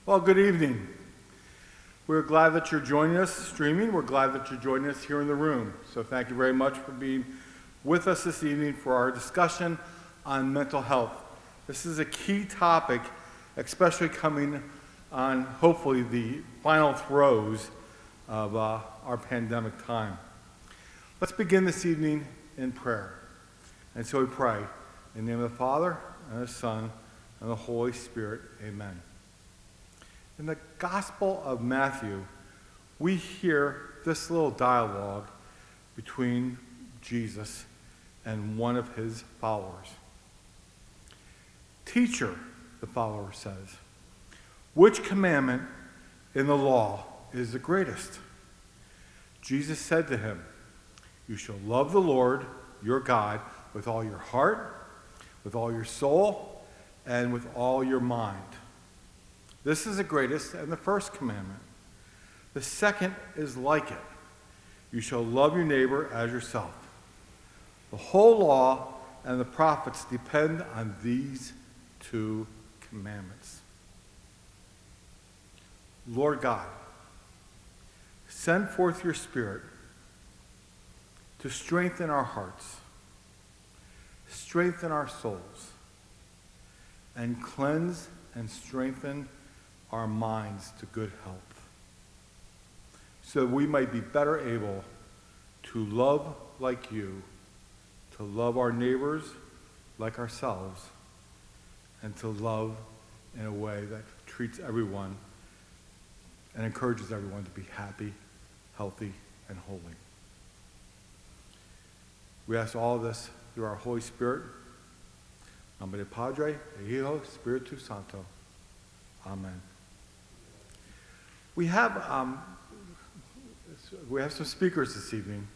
Well, good evening. We're glad that you're joining us streaming. We're glad that you're joining us here in the room. So thank you very much for being with us this evening for our discussion on mental health. This is a key topic, especially coming on hopefully the final throes of our pandemic time. Let's begin this evening in prayer. And so we pray in the name of the Father, and the Son, and the Holy Spirit. Amen. In the Gospel of Matthew, we hear this little dialogue between Jesus and one of his followers. "Teacher," the follower says, "which commandment in the law is the greatest?" Jesus said to him, "You shall love the Lord your God with all your heart, with all your soul, and with all your mind. This is the greatest and the first commandment. The second is like it. You shall love your neighbor as yourself. The whole law and the prophets depend on these two commandments." Lord God, send forth your Spirit to strengthen our hearts, strengthen our souls, and cleanse and strengthen our minds to good health, so that we might be better able to love like you, to love our neighbors like ourselves, and to love in a way that treats everyone and encourages everyone to be happy, healthy, and holy. We ask all of this through our Holy Spirit. Nomine Padre, et Hijo, Spiritus Sancto. Amen. We have some speakers this evening,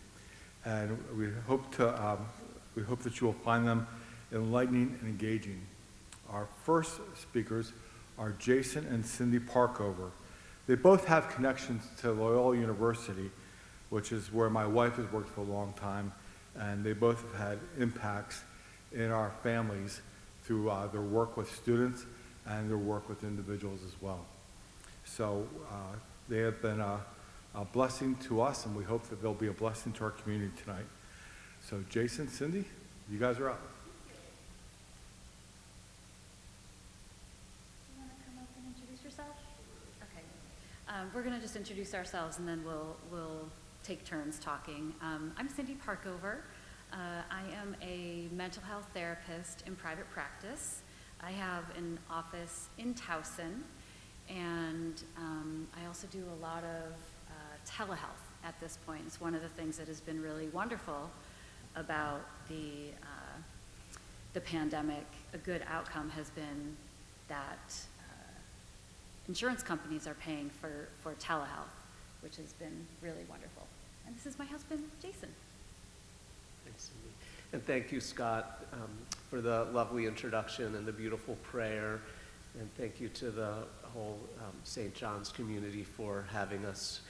and we hope that you will find them enlightening and engaging. Our first speakers are Jason and Cindy Parkover. They both have connections to Loyola University, which is where my wife has worked for a long time, and they both have had impacts in our families through their work with students and their work with individuals as well. So they have been a blessing to us, and we hope that they'll be a blessing to our community tonight. So Jason, Cindy, you guys are up. You want to come up and introduce yourself? Okay. We're going to just introduce ourselves, and then we'll take turns talking. I'm Cindy Parkover. I am a mental health therapist in private practice. I have an office in Towson, and I also do a lot of telehealth at this point. It's one of the things that has been really wonderful about the pandemic. A good outcome has been that insurance companies are paying for telehealth, which has been really wonderful. And this is my husband, Jason. Thanks, Cindy. And thank you, Scott, for the lovely introduction and the beautiful prayer. And thank you to the whole St. John's community for having us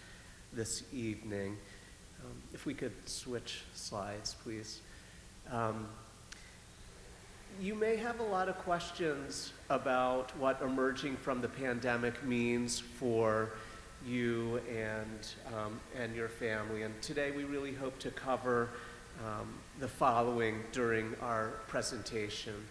this evening. If we could switch slides, please. You may have a lot of questions about what emerging from the pandemic means for you and your family. And today we really hope to cover the following during our presentation.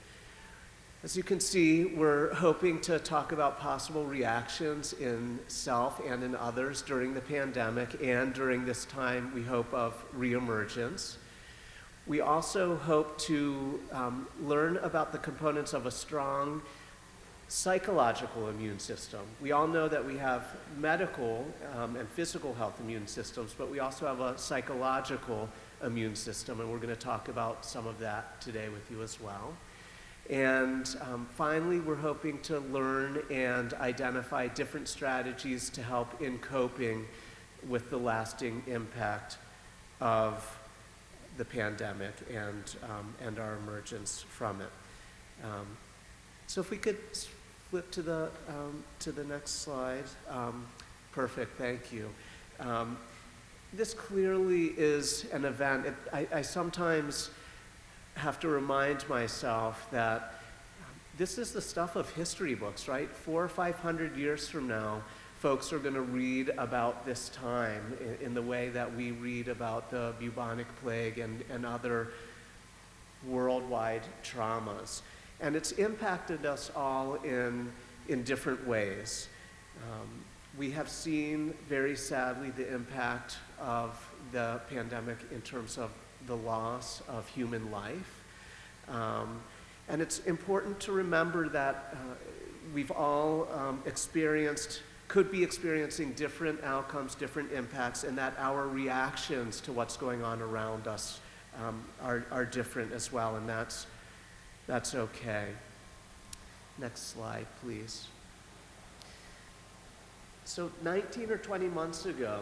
As you can see, we're hoping to talk about possible reactions in self and in others during the pandemic and during this time, we hope, of reemergence. We also hope to learn about the components of a strong psychological immune system. We all know that we have medical and physical health immune systems, but we also have a psychological immune system, and we're going to talk about some of that today with you as well. And finally, we're hoping to learn and identify different strategies to help in coping with the lasting impact of the pandemic and our emergence from it. So if we could flip to the next slide. Perfect, thank you. This clearly is an event. I sometimes have to remind myself that this is the stuff of history books, right? 400 or 500 years from now, folks are going to read about this time in the way that we read about the bubonic plague and other worldwide traumas. And it's impacted us all in different ways. We have seen, very sadly, the impact of the pandemic in terms of the loss of human life. And it's important to remember that we've all could be experiencing different outcomes, different impacts, and that our reactions to what's going on around us are different as well, and that's okay. Next slide, please. So 19 or 20 months ago,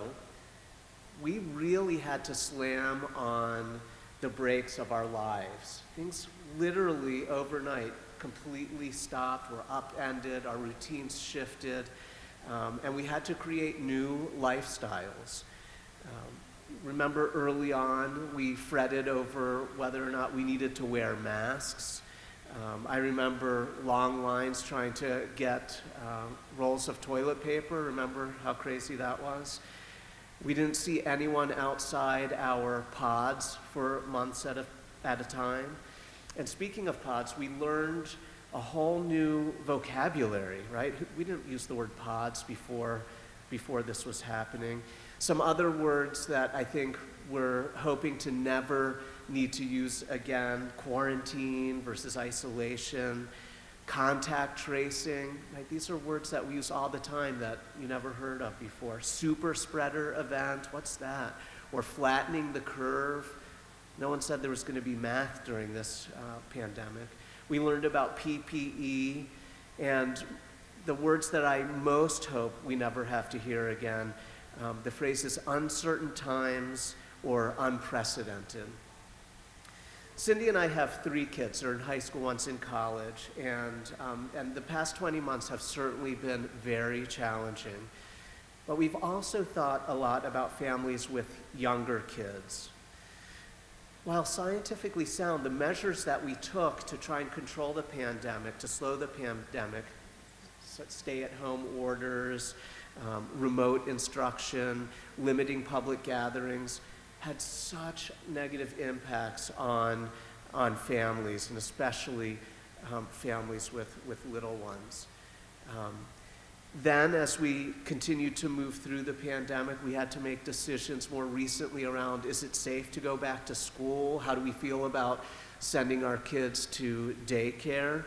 we really had to slam on the brakes of our lives. Things literally overnight completely stopped, were upended, our routines shifted, and we had to create new lifestyles. Remember early on, we fretted over whether or not we needed to wear masks. I remember long lines trying to get rolls of toilet paper. Remember how crazy that was? We didn't see anyone outside our pods for months at a time. And speaking of pods, we learned a whole new vocabulary, right? We didn't use the word pods before this was happening. Some other words that I think we're hoping to never need to use again: quarantine versus isolation, contact tracing, right? These are words that we use all the time that you never heard of before. Super spreader event, what's that? Or flattening the curve. No one said there was going to be math during this pandemic. We learned about PPE, and the words that I most hope we never have to hear again, the phrases uncertain times or unprecedented. Cindy and I have 3 kids. They're in high school, one's in college, and the past 20 months have certainly been very challenging. But we've also thought a lot about families with younger kids. While scientifically sound, the measures that we took to try and control the pandemic, to slow the pandemic, stay-at-home orders, remote instruction, limiting public gatherings, had such negative impacts on families, and especially families with little ones. Then, as we continued to move through the pandemic, we had to make decisions more recently around, is it safe to go back to school? How do we feel about sending our kids to daycare?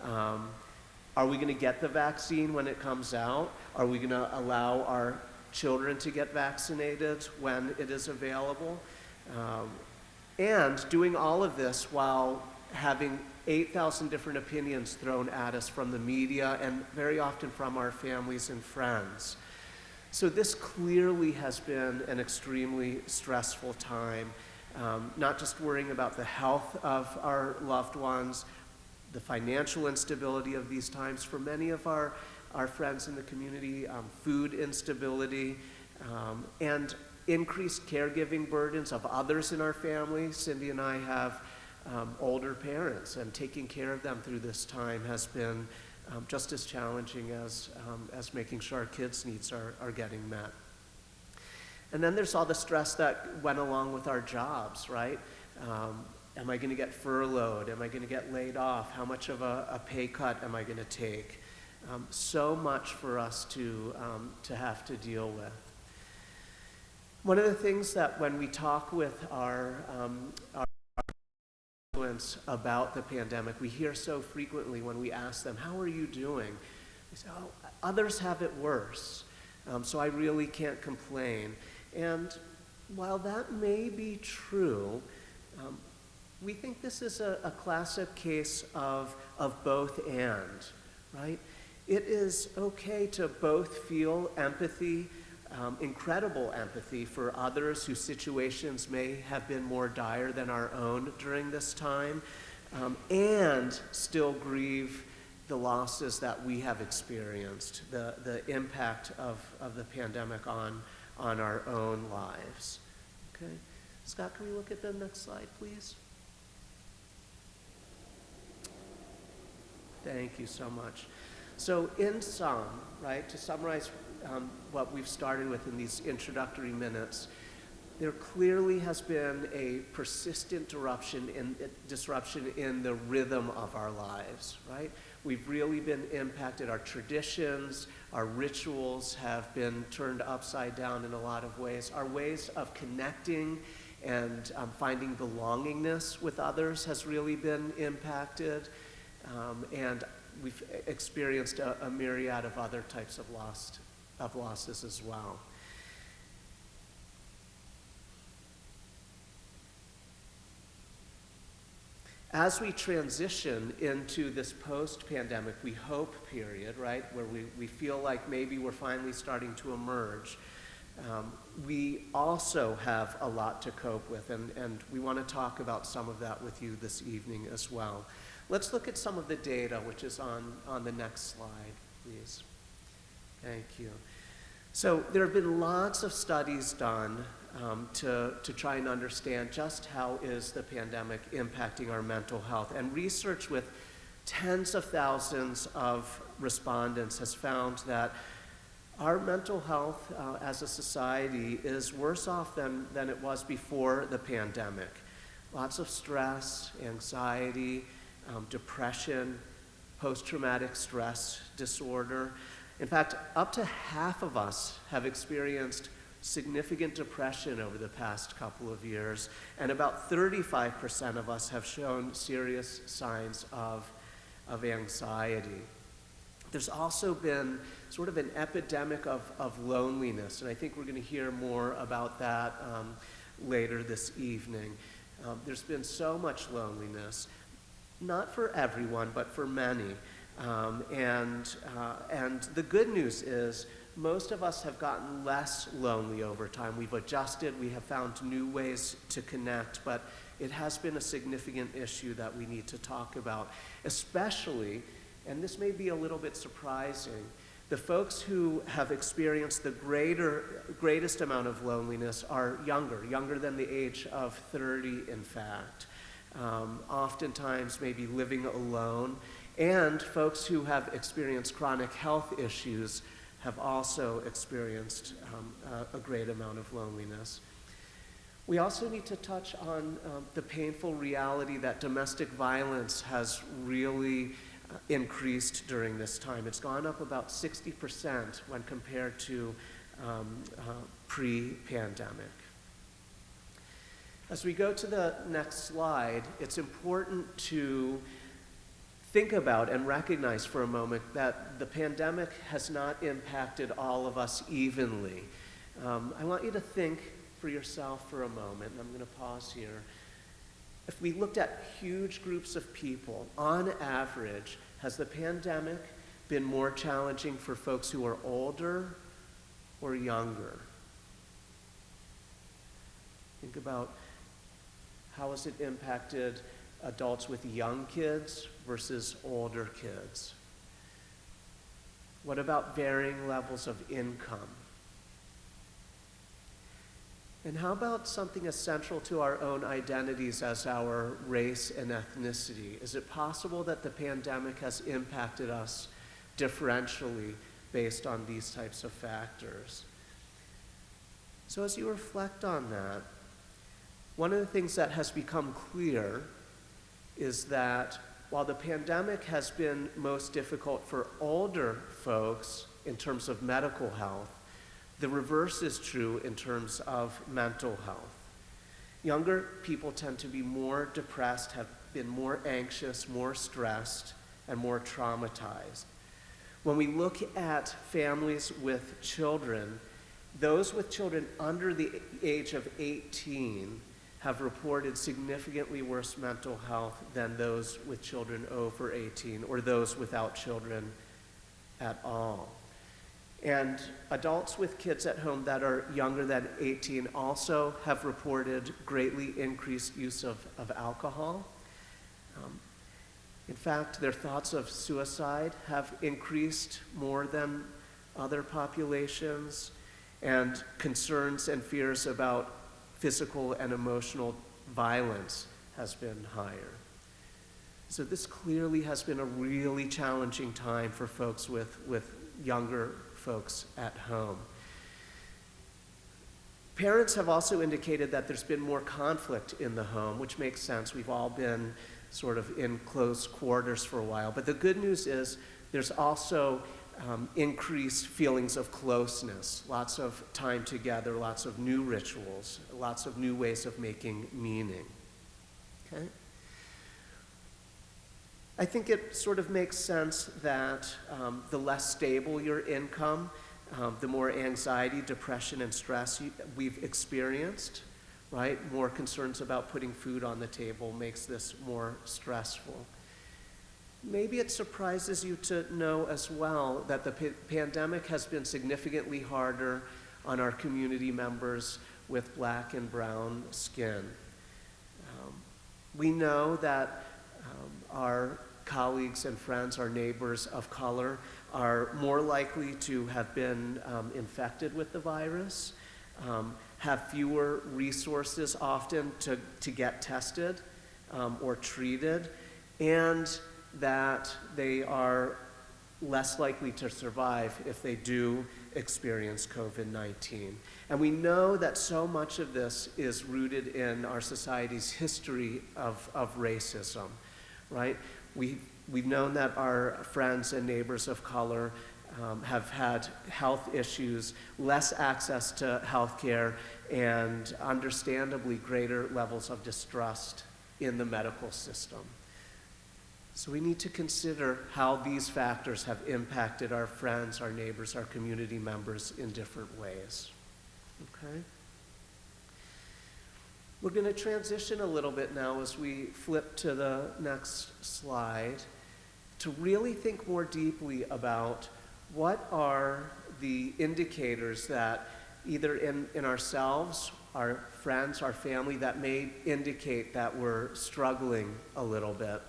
Are we going to get the vaccine when it comes out? Are we going to allow our children to get vaccinated when it is available? And doing all of this while having 8,000 different opinions thrown at us from the media and very often from our families and friends. So this clearly has been an extremely stressful time, not just worrying about the health of our loved ones, the financial instability of these times for many of our friends in the community, food instability, and increased caregiving burdens of others in our family. Cindy and I have older parents, and taking care of them through this time has been just as challenging as making sure our kids' needs are getting met. And then there's all the stress that went along with our jobs, right? Am I going to get furloughed? Am I going to get laid off? How much of a pay cut am I going to take? So much for us to have to deal with. One of the things that when we talk with our about the pandemic, we hear so frequently when we ask them, how are you doing? They say, oh, others have it worse, so I really can't complain. And while that may be true, we think this is a classic case of both and, right? It is okay to both feel empathy, incredible empathy for others whose situations may have been more dire than our own during this time, and still grieve the losses that we have experienced, the impact of the pandemic on our own lives. Okay, Scott, can we look at the next slide, please? Thank you so much. So in sum, right, to summarize what we've started with in these introductory minutes, there clearly has been a persistent disruption in the rhythm of our lives, right? We've really been impacted. Our traditions, our rituals have been turned upside down in a lot of ways. Our ways of connecting and finding belongingness with others has really been impacted. And we've experienced a myriad of other types of losses as well. As we transition into this post-pandemic, we hope period, right, where we feel like maybe we're finally starting to emerge, we also have a lot to cope with, and we want to talk about some of that with you this evening as well. Let's look at some of the data, which is on the next slide, please. Thank you. So there have been lots of studies done to try and understand just how is the pandemic impacting our mental health. And research with tens of thousands of respondents has found that our mental health as a society is worse off than it was before the pandemic. Lots of stress, anxiety, depression, post-traumatic stress disorder. In fact, up to half of us have experienced significant depression over the past couple of years, and about 35% of us have shown serious signs of anxiety. There's also been sort of an epidemic of loneliness, and I think we're going to hear more about that later this evening. There's been so much loneliness, not for everyone, but for many. And the good news is most of us have gotten less lonely over time. We've adjusted, we have found new ways to connect, but it has been a significant issue that we need to talk about, especially, and this may be a little bit surprising, the folks who have experienced the greatest amount of loneliness are younger than the age of 30, in fact. Oftentimes maybe living alone, and folks who have experienced chronic health issues have also experienced a great amount of loneliness. We also need to touch on the painful reality that domestic violence has really increased during this time. It's gone up about 60% when compared to pre-pandemic. As we go to the next slide, it's important to think about and recognize for a moment that the pandemic has not impacted all of us evenly. I want you to think for yourself for a moment, and I'm going to pause here. If we looked at huge groups of people, on average, has the pandemic been more challenging for folks who are older or younger? Think about how has it impacted adults with young kids versus older kids? What about varying levels of income? And how about something as central to our own identities as our race and ethnicity? Is it possible that the pandemic has impacted us differentially based on these types of factors? So as you reflect on that, one of the things that has become clear is that while the pandemic has been most difficult for older folks in terms of medical health, the reverse is true in terms of mental health. Younger people tend to be more depressed, have been more anxious, more stressed, and more traumatized. When we look at families with children, those with children under the age of 18 have reported significantly worse mental health than those with children over 18 or those without children at all. And adults with kids at home that are younger than 18 also have reported greatly increased use of alcohol. In fact, their thoughts of suicide have increased more than other populations, and concerns and fears about physical and emotional violence has been higher. So this clearly has been a really challenging time for folks with younger folks at home. Parents have also indicated that there's been more conflict in the home, which makes sense. We've all been sort of in close quarters for a while. But the good news is there's also increased feelings of closeness, lots of time together, lots of new rituals, lots of new ways of making meaning. Okay? I think it sort of makes sense that the less stable your income, the more anxiety, depression, and stress we've experienced, right? More concerns about putting food on the table makes this more stressful. Maybe it surprises you to know as well that the pandemic has been significantly harder on our community members with black and brown skin. We know that our colleagues and friends, our neighbors of color, are more likely to have been infected with the virus, have fewer resources often to get tested or treated, and that they are less likely to survive if they do experience COVID-19. And we know that so much of this is rooted in our society's history of racism, right? We've known that our friends and neighbors of color have had health issues, less access to health care, and understandably greater levels of distrust in the medical system. So we need to consider how these factors have impacted our friends, our neighbors, our community members in different ways. Okay? We're going to transition a little bit now as we flip to the next slide to really think more deeply about what are the indicators that either in ourselves, our friends, our family, that may indicate that we're struggling a little bit.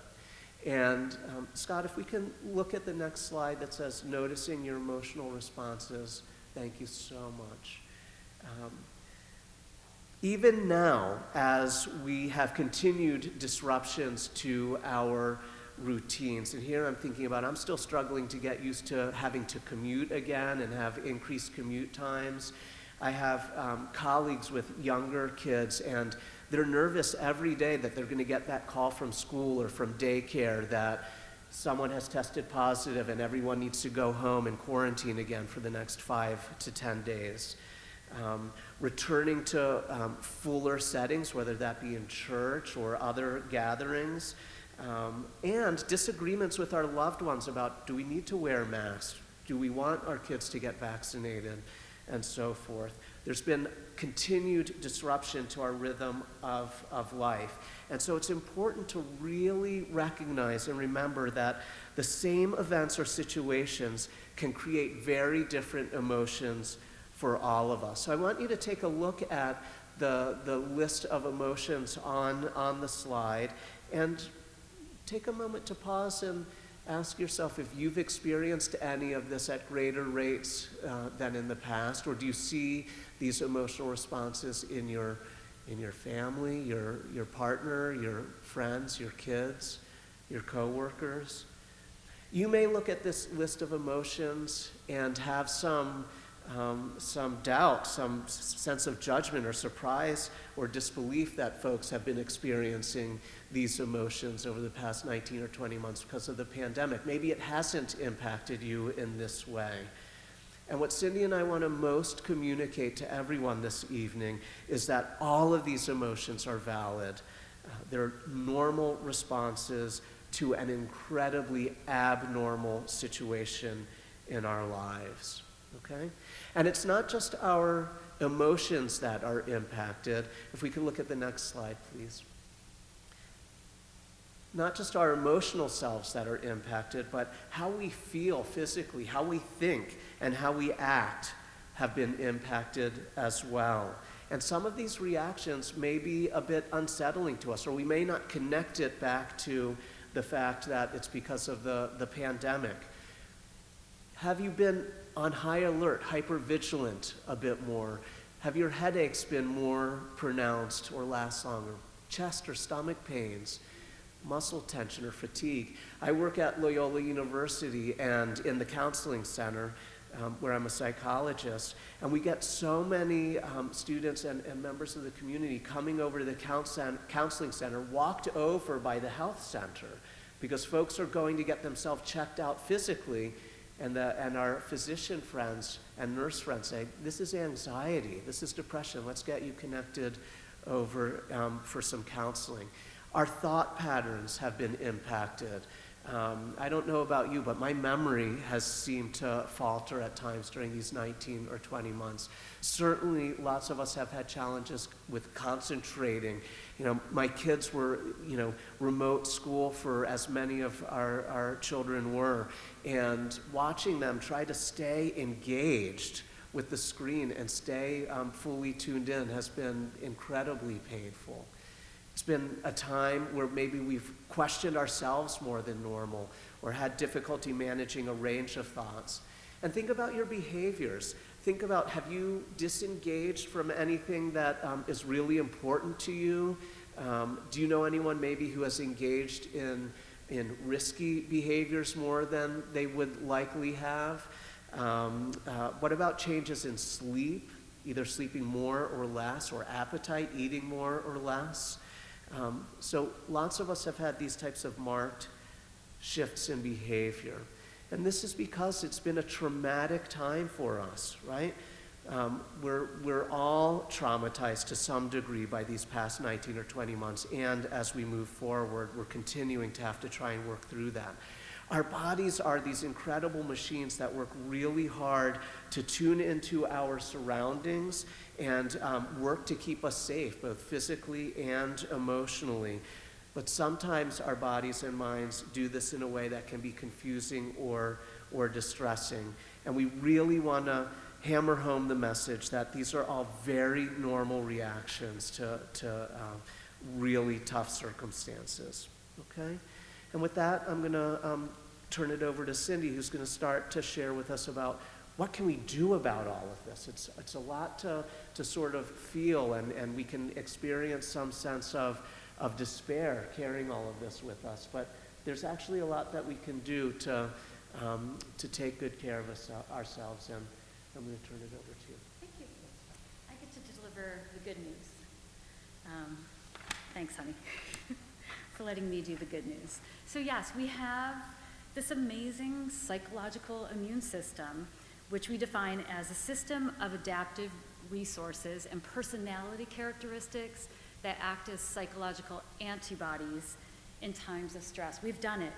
And Scott, if we can look at the next slide that says noticing your emotional responses. Thank you so much. Even now, as we have continued disruptions to our routines, and here I'm thinking about, I'm still struggling to get used to having to commute again and have increased commute times. I have colleagues with younger kids, and they're nervous every day that they're going to get that call from school or from daycare that someone has tested positive and everyone needs to go home and quarantine again for the next 5 to 10 days. Returning to fuller settings, whether that be in church or other gatherings, and disagreements with our loved ones about, do we need to wear masks? Do we want our kids to get vaccinated? And so forth. There's been continued disruption to our rhythm of life. And so it's important to really recognize and remember that the same events or situations can create very different emotions for all of us. So I want you to take a look at the list of emotions on the slide and take a moment to pause and ask yourself if you've experienced any of this at greater rates than in the past, or do you see these emotional responses in your family, your partner, your friends, your kids, your coworkers? You may look at this list of emotions and have some doubt, some sense of judgment or surprise or disbelief that folks have been experiencing these emotions over the past 19 or 20 months because of the pandemic. Maybe it hasn't impacted you in this way. And what Cindy and I want to most communicate to everyone this evening is that all of these emotions are valid. They're normal responses to an incredibly abnormal situation in our lives. Okay? And it's not just our emotions that are impacted. If we can look at the next slide, please. Not just our emotional selves that are impacted, but how we feel physically, how we think, and how we act have been impacted as well. And some of these reactions may be a bit unsettling to us, or we may not connect it back to the fact that it's because of the pandemic. Have you been on high alert, hypervigilant a bit more? Have your headaches been more pronounced or last longer? Chest or stomach pains? muscle tension or fatigue. I work at Loyola University and in the counseling center where I'm a psychologist, and we get so many students and members of the community coming over to the counseling center, walked over by the health center, because folks are going to get themselves checked out physically, and our physician friends and nurse friends say, this is anxiety, this is depression, let's get you connected over for some counseling. Our thought patterns have been impacted. I don't know about you, but my memory has seemed to falter at times during these 19 or 20 months. Certainly, lots of us have had challenges with concentrating. My kids were, remote school for as many of our children were, and watching them try to stay engaged with the screen and stay fully tuned in has been incredibly painful. It's been a time where maybe we've questioned ourselves more than normal or had difficulty managing a range of thoughts. And think about your behaviors. Think about, have you disengaged from anything that is really important to you? Do you know anyone maybe who has engaged in risky behaviors more than they would likely have? What about changes in sleep, either sleeping more or less, or appetite, eating more or less? So lots of us have had these types of marked shifts in behavior. And this is because it's been a traumatic time for us, right? We're all traumatized to some degree by these past 19 or 20 months, and as we move forward, we're continuing to have to try and work through that. Our bodies are these incredible machines that work really hard to tune into our surroundings and work to keep us safe, both physically and emotionally. But sometimes our bodies and minds do this in a way that can be confusing or distressing. And we really want to hammer home the message that these are all very normal reactions to really tough circumstances, okay? And with that, I'm going to turn it over to Cindy, who's going to start to share with us about what can we do about all of this. It's a lot to sort of feel, and we can experience some sense of despair carrying all of this with us. But there's actually a lot that we can do to take good care of ourselves, and I'm going to turn it over to you. Thank you. I get to deliver the good news. Thanks, honey, for letting me do the good news. So yes, we have this amazing psychological immune system, which we define as a system of adaptive resources and personality characteristics that act as psychological antibodies in times of stress. We've done it.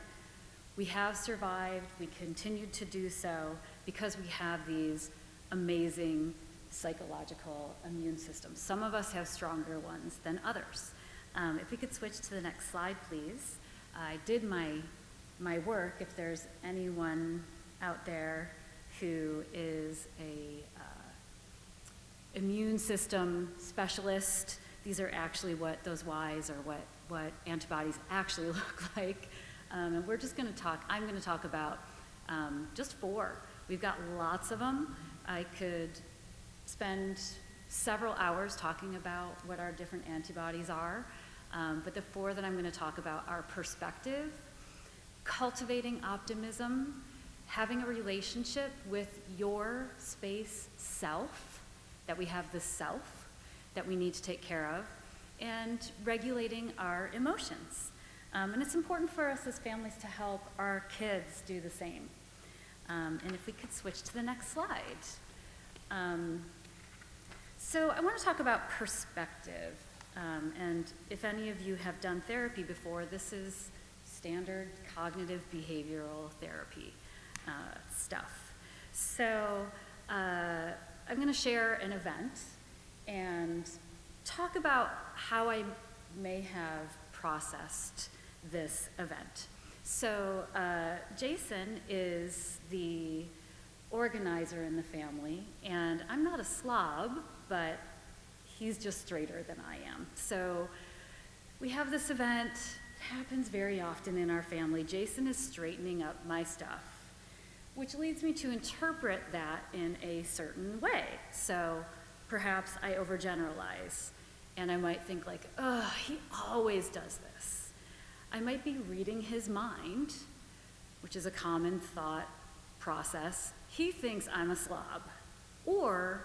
We have survived. We continue to do so because we have these amazing psychological immune systems. Some of us have stronger ones than others. If we could switch to the next slide, please. I did my work. If there's anyone out there who is a immune system specialist, these are actually what those Ys or what antibodies actually look like. And we're just going to talk, I'm going to talk about just 4. We've got lots of them. I could spend several hours talking about what our different antibodies are. But the 4 that I'm going to talk about are perspective, cultivating optimism, having a relationship with your space self, that we have the self that we need to take care of, and regulating our emotions. And it's important for us as families to help our kids do the same. And if we could switch to the next slide. So I want to talk about perspective. And if any of you have done therapy before, this is standard cognitive behavioral therapy stuff. So I'm going to share an event and talk about how I may have processed this event. So Jason is the organizer in the family, and I'm not a slob, but he's just straighter than I am. So we have this event. It happens very often in our family. Jason is straightening up my stuff, which leads me to interpret that in a certain way. So perhaps I overgeneralize, and I might think like, oh, he always does this. I might be reading his mind, which is a common thought process. He thinks I'm a slob. Or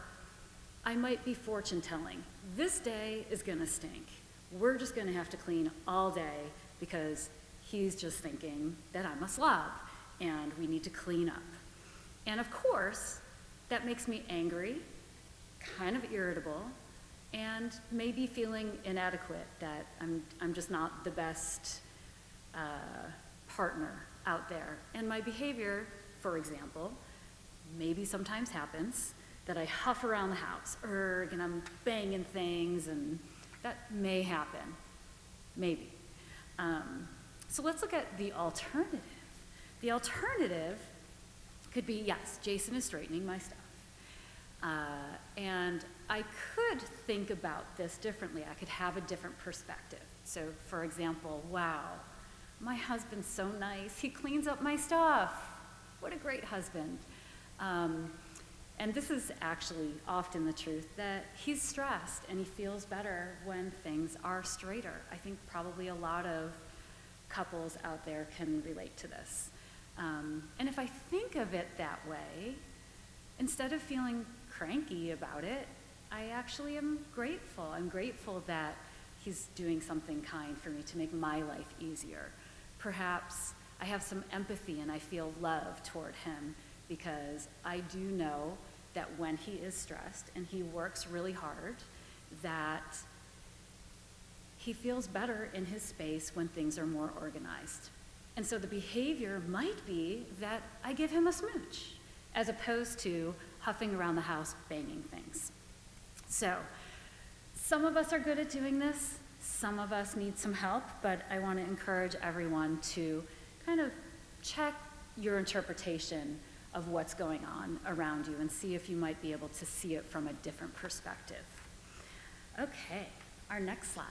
I might be fortune telling. This day is gonna stink. We're just gonna have to clean all day because he's just thinking that I'm a slob and we need to clean up. And of course, that makes me angry, kind of irritable, and maybe feeling inadequate, that I'm just not the best partner out there. And my behavior, for example, maybe sometimes happens that I huff around the house, and I'm banging things, and that may happen, maybe. So let's look at the alternative. The alternative could be, yes, Jason is straightening my stuff. And I could think about this differently. I could have a different perspective. So for example, wow, my husband's so nice. He cleans up my stuff. What a great husband. And this is actually often the truth, that he's stressed and he feels better when things are straighter. I think probably a lot of couples out there can relate to this. And if I think of it that way, instead of feeling cranky about it, I actually am grateful. I'm grateful that he's doing something kind for me to make my life easier. Perhaps I have some empathy and I feel love toward him because I do know that when he is stressed and he works really hard, that he feels better in his space when things are more organized. And so the behavior might be that I give him a smooch, as opposed to huffing around the house, banging things. So some of us are good at doing this. Some of us need some help, but I want to encourage everyone to kind of check your interpretation of what's going on around you and see if you might be able to see it from a different perspective. Okay, our next slide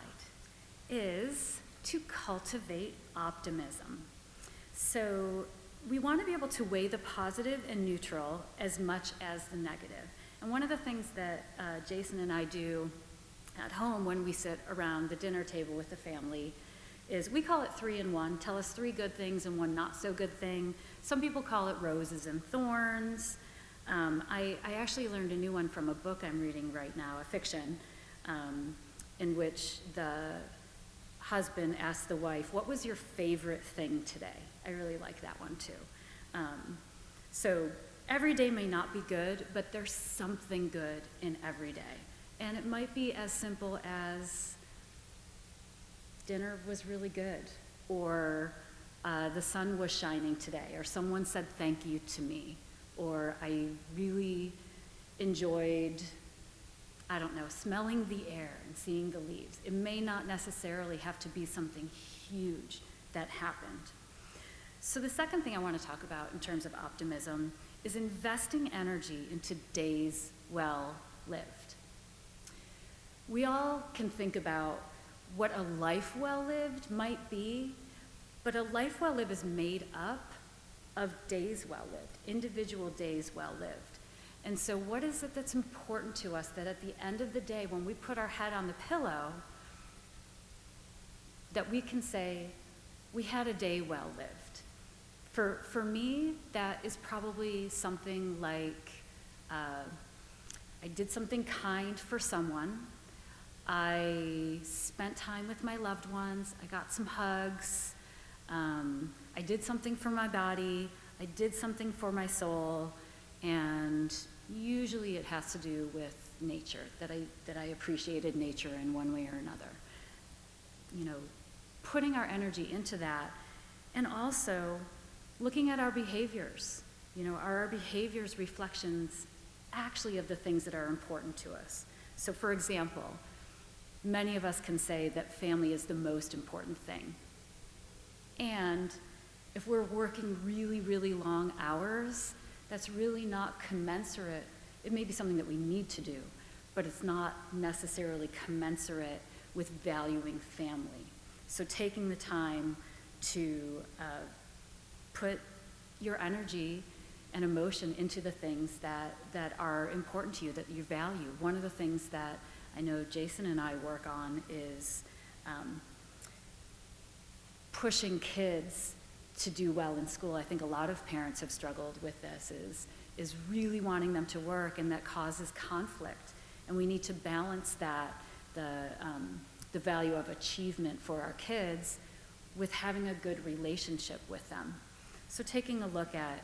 is to cultivate optimism. So we want to be able to weigh the positive and neutral as much as the negative. And one of the things that Jason and I do at home when we sit around the dinner table with the family is we call it 3 in 1. Tell us 3 good things and 1 not so good thing. Some people call it roses and thorns. I actually learned a new one from a book I'm reading right now, a fiction, in which the husband asks the wife, "What was your favorite thing today?" I really like that one too. So every day may not be good, but there's something good in every day. And it might be as simple as dinner was really good, or the sun was shining today, or someone said thank you to me, or I really enjoyed, I don't know, smelling the air and seeing the leaves. It may not necessarily have to be something huge that happened. So the second thing I want to talk about in terms of optimism is investing energy into days well lived. We all can think about what a life well lived might be, but a life well lived is made up of days well lived, individual days well lived. And so what is it that's important to us that at the end of the day, when we put our head on the pillow, that we can say, we had a day well lived? For me, that is probably something like, I did something kind for someone. I spent time with my loved ones. I got some hugs. I did something for my body. I did something for my soul. And usually it has to do with nature, that I appreciated nature in one way or another. You know, putting our energy into that, and also looking at our behaviors. You know, are our behaviors reflections actually of the things that are important to us? So for example, many of us can say that family is the most important thing. And if we're working really, really long hours, that's really not commensurate. It may be something that we need to do, but it's not necessarily commensurate with valuing family. So taking the time to put your energy and emotion into the things that are important to you, that you value. One of the things that I know Jason and I work on is pushing kids to do well in school. I think a lot of parents have struggled with this, is really wanting them to work, and that causes conflict. And we need to balance that, the value of achievement for our kids with having a good relationship with them. So taking a look at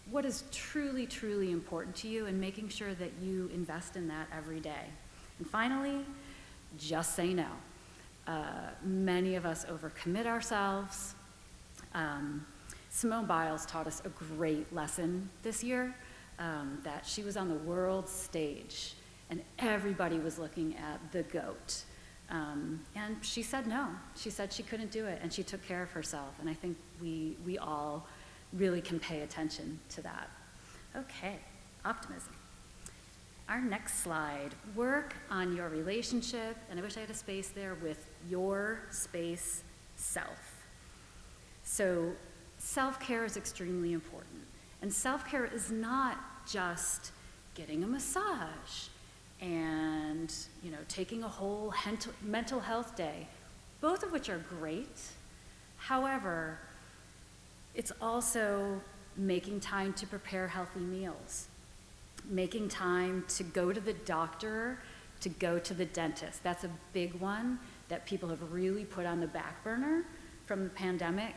what is truly, truly important to you and making sure that you invest in that every day. And finally, just say no. Many of us overcommit ourselves. Simone Biles taught us a great lesson this year, that she was on the world stage and everybody was looking at the GOAT. And she said no. She said she couldn't do it, and she took care of herself. And I think we all really can pay attention to that. Okay, optimism. Our next slide, work on your relationship, and I wish I had a space there, with your space self. So self-care is extremely important. And self-care is not just getting a massage and taking a whole mental health day, both of which are great. However, it's also making time to prepare healthy meals, making time to go to the doctor, to go to the dentist. That's a big one that people have really put on the back burner from the pandemic.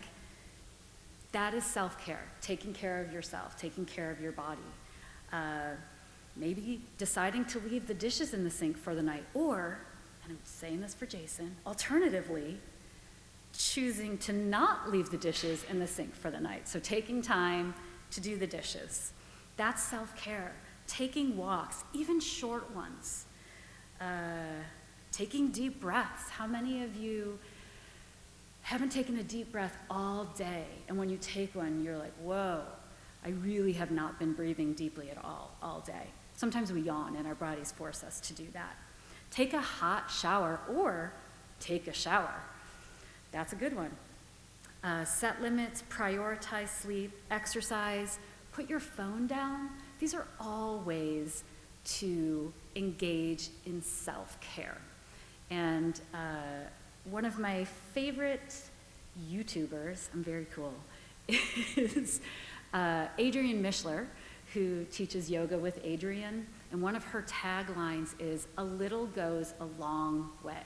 That is self-care, taking care of yourself, taking care of your body. Maybe deciding to leave the dishes in the sink for the night, or, and I'm saying this for Jason, alternatively, choosing to not leave the dishes in the sink for the night. So taking time to do the dishes. That's self-care. Taking walks, even short ones. Taking deep breaths. How many of you haven't taken a deep breath all day, and when you take one, you're like, whoa, I really have not been breathing deeply at all day. Sometimes we yawn, and our bodies force us to do that. Take a hot shower, or take a shower. That's a good one. Set limits, prioritize sleep, exercise, put your phone down. These are all ways to engage in self-care. And one of my favorite YouTubers, I'm very cool, is Adrienne Mishler, who teaches yoga with Adrienne. And one of her taglines is, "A little goes a long way."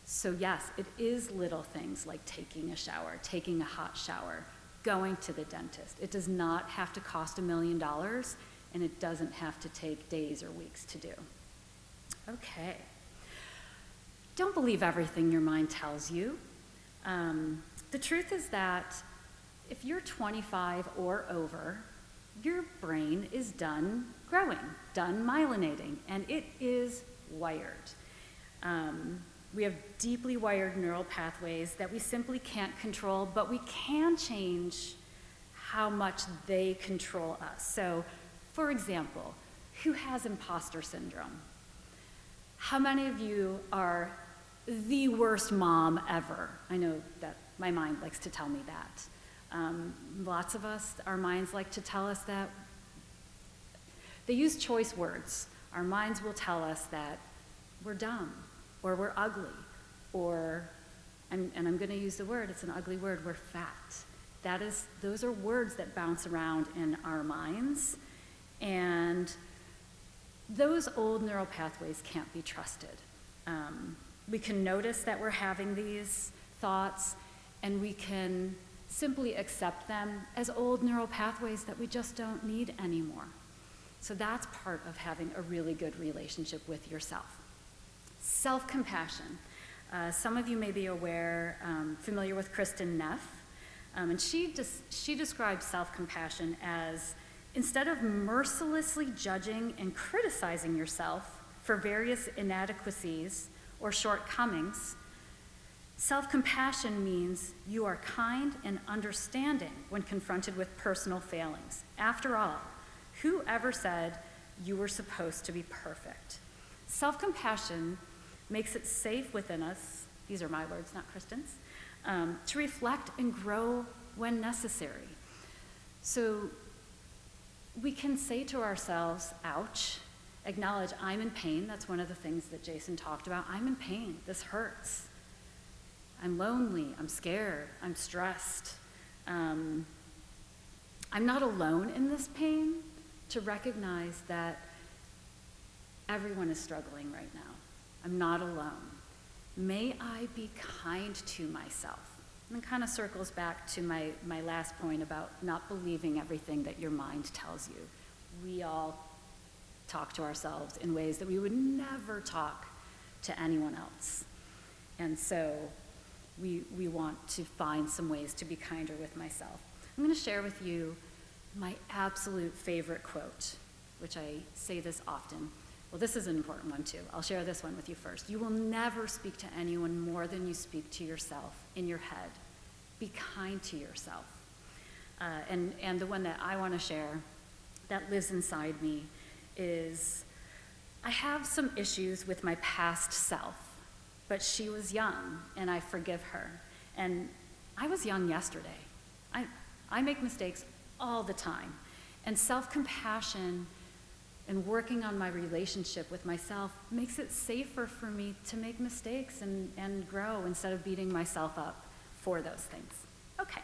So yes, it is little things like taking a shower, taking a hot shower, going to the dentist. It does not have to cost $1 million, and it doesn't have to take days or weeks to do. Okay. Don't believe everything your mind tells you. The truth is that if you're 25 or over, your brain is done growing, done myelinating, and it is wired. We have deeply wired neural pathways that we simply can't control, but we can change how much they control us. So, for example, who has imposter syndrome? How many of you are the worst mom ever? I know that my mind likes to tell me that. Lots of us, our minds like to tell us that. They use choice words. Our minds will tell us that we're dumb, or we're ugly, or, and I'm going to use the word, it's an ugly word, we're fat. Those are words that bounce around in our minds, and those old neural pathways can't be trusted. We can notice that we're having these thoughts, and we can simply accept them as old neural pathways that we just don't need anymore. So that's part of having a really good relationship with yourself. Self-compassion. Some of you may be familiar with Kristen Neff, and she describes self-compassion as, instead of mercilessly judging and criticizing yourself for various inadequacies or shortcomings, self-compassion means you are kind and understanding when confronted with personal failings. After all, who ever said you were supposed to be perfect? Self-compassion makes it safe within us, these are my words, not Kristen's, to reflect and grow when necessary. So we can say to ourselves, ouch, acknowledge I'm in pain. That's one of the things that Jason talked about. I'm in pain, this hurts. I'm lonely, I'm scared, I'm stressed. I'm not alone in this pain, to recognize that everyone is struggling right now. I'm not alone. May I be kind to myself? And it kind of circles back to my last point about not believing everything that your mind tells you. We all talk to ourselves in ways that we would never talk to anyone else. And so we want to find some ways to be kinder with myself. I'm going to share with you my absolute favorite quote, which I say this often. Well, this is an important one too. I'll share this one with you first. You will never speak to anyone more than you speak to yourself in your head. Be kind to yourself. And the one that I want to share that lives inside me is, I have some issues with my past self, but she was young and I forgive her. And I was young yesterday. I make mistakes all the time. And self-compassion and working on my relationship with myself makes it safer for me to make mistakes and grow instead of beating myself up for those things. Okay.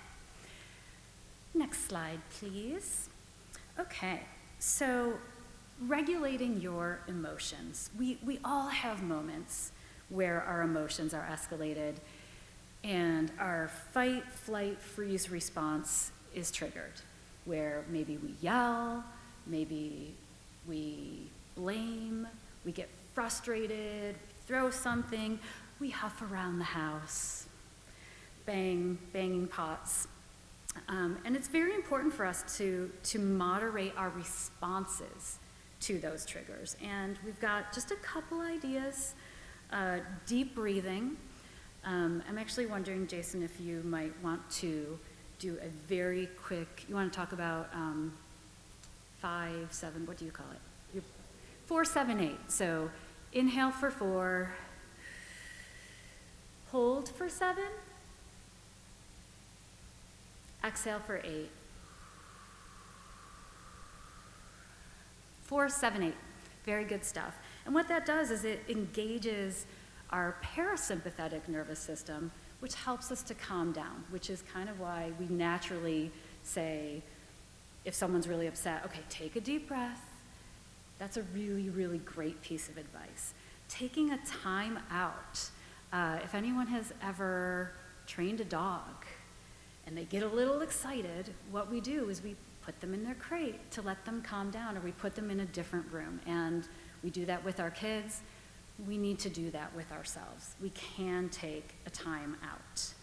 Next slide, please. Okay, so regulating your emotions. We all have moments where our emotions are escalated and our fight, flight, freeze response is triggered, where maybe we yell, maybe we blame, we get frustrated, throw something, we huff around the house, banging pots. And it's very important for us to moderate our responses to those triggers. And we've got just a couple ideas. Deep breathing. I'm actually wondering, Jason, if you might want to do a very quick, you want to talk about 5, 7, what do you call it? 4, 7, 8. So inhale for 4, hold for 7, exhale for 8. 4, 7, 8. Very good stuff. And what that does is it engages our parasympathetic nervous system, which helps us to calm down, which is kind of why we naturally say, if someone's really upset, okay, take a deep breath. That's a really, really great piece of advice. Taking a time out. If anyone has ever trained a dog and they get a little excited, what we do is we put them in their crate to let them calm down, or we put them in a different room. And we do that with our kids. We need to do that with ourselves. We can take a time out.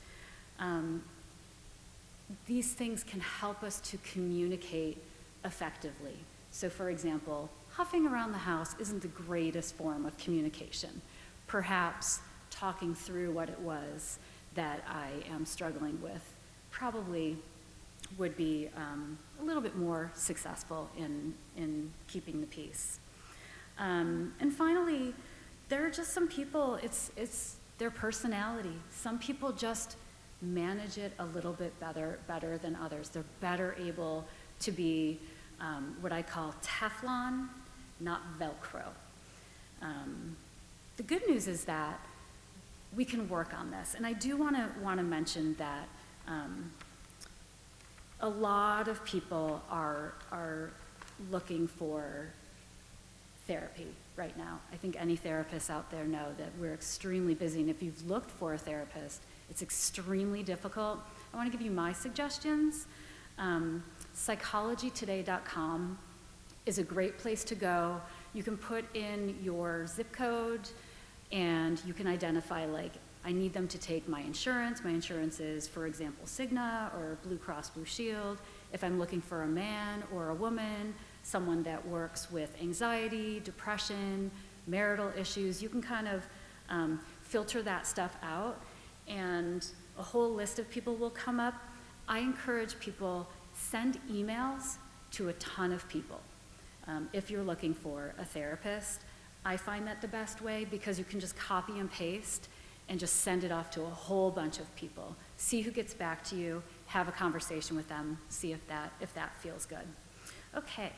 These things can help us to communicate effectively. So for example, huffing around the house isn't the greatest form of communication. Perhaps talking through what it was that I am struggling with probably would be a little bit more successful in keeping the peace. And finally, there are just some people, it's their personality. Some people just manage it a little bit better than others. They're better able to be what I call Teflon, not Velcro. The good news is that we can work on this. And I do want to mention that a lot of people are looking for therapy right now. I think any therapists out there know that we're extremely busy, and if you've looked for a therapist, it's extremely difficult. I want to give you my suggestions. Psychologytoday.com is a great place to go. You can put in your zip code, and you can identify, like, I need them to take my insurance. My insurance is, for example, Cigna or Blue Cross Blue Shield. If I'm looking for a man or a woman, someone that works with anxiety, depression, marital issues, you can kind of filter that stuff out, and a whole list of people will come up. I encourage people, send emails to a ton of people. If you're looking for a therapist, I find that the best way, because you can just copy and paste and just send it off to a whole bunch of people. See who gets back to you, have a conversation with them, see if that feels good. Okay,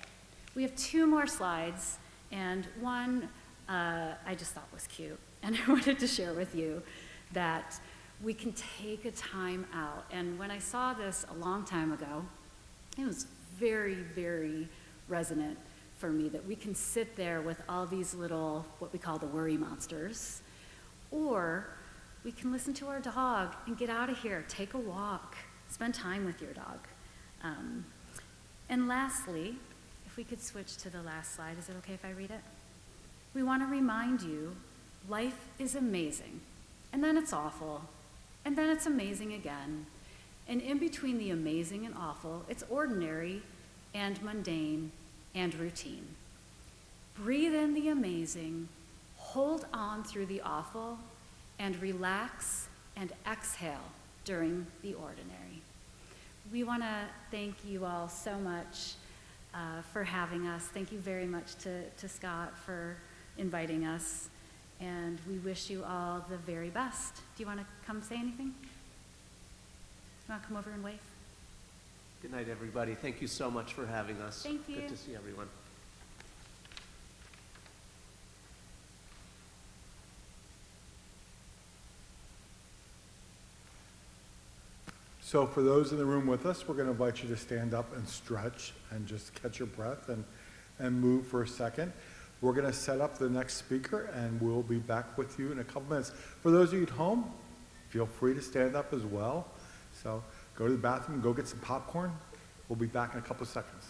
we have 2 more slides, and one I just thought was cute, and I wanted to share with you that we can take a time out. And when I saw this a long time ago, it was very, very resonant for me that we can sit there with all these little, what we call the worry monsters, or we can listen to our dog and get out of here, take a walk, spend time with your dog. And lastly, if we could switch to the last slide, is it okay if I read it? We want to remind you, life is amazing, and then it's awful, and then it's amazing again. And in between the amazing and awful, it's ordinary and mundane and routine. Breathe in the amazing, hold on through the awful, and relax and exhale during the ordinary. We want to thank you all so much for having us. Thank you very much to Scott for inviting us, and we wish you all the very best. Do you want to come say anything? You want to come over and wave? Good night, everybody. Thank you so much for having us. Thank you. Good to see everyone. So for those in the room with us, we're going to invite you to stand up and stretch and just catch your breath and move for a second. We're going to set up the next speaker, and we'll be back with you in a couple minutes. For those of you at home, feel free to stand up as well. So go to the bathroom, go get some popcorn. We'll be back in a couple seconds.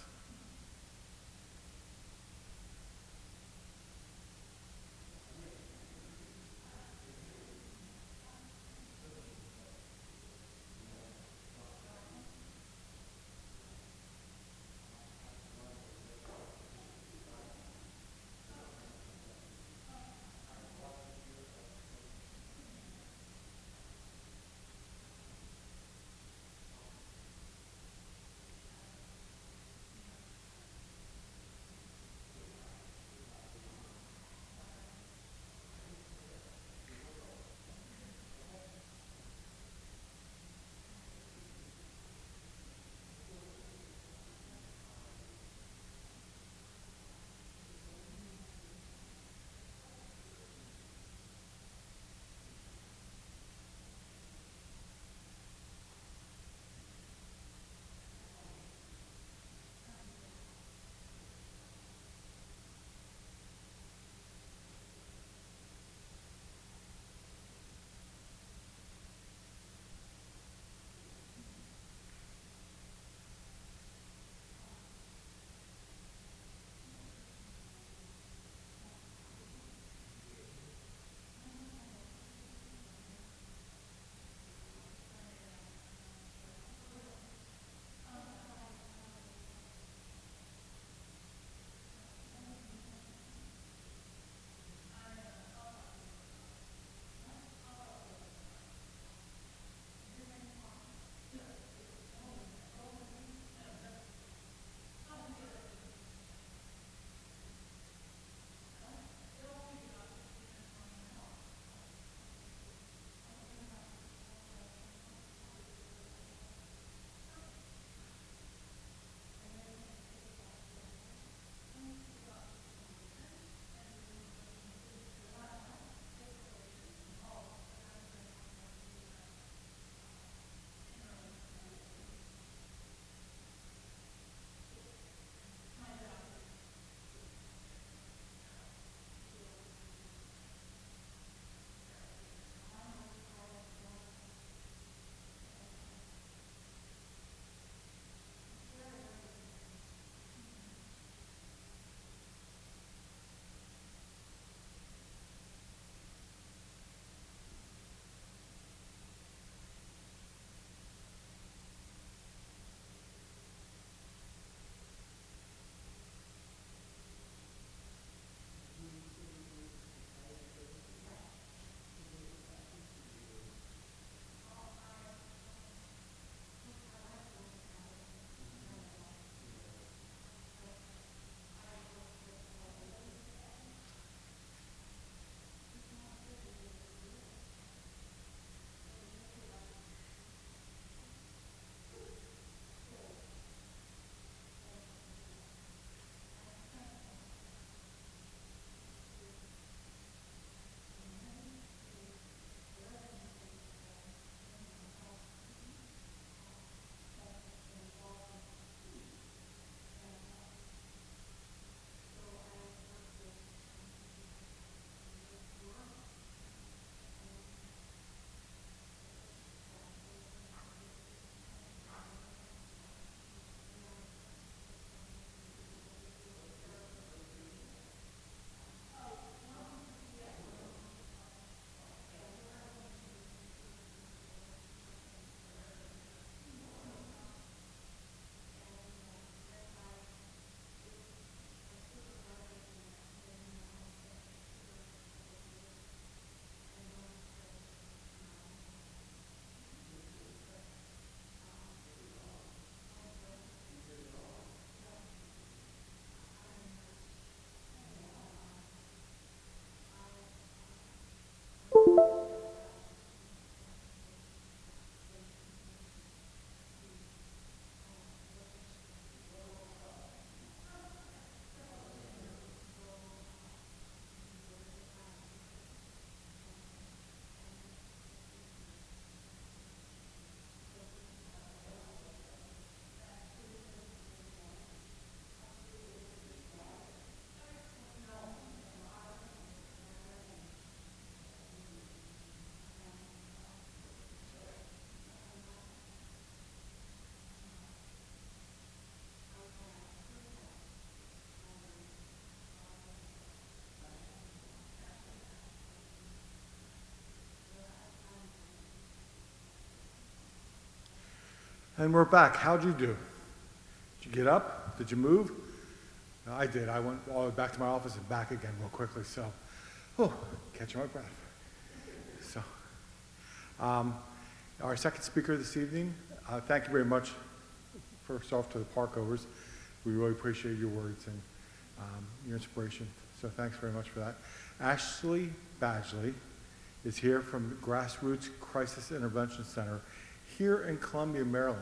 And we're back. How'd you do? Did you get up? Did you move? I did. I went all the way back to my office and back again real quickly, so, catching my breath. So, our second speaker this evening, thank you very much, first off, to the Parkovers. We really appreciate your words and your inspiration, so thanks very much for that. Ashley Badgley is here from the Grassroots Crisis Intervention Center here in Columbia, Maryland.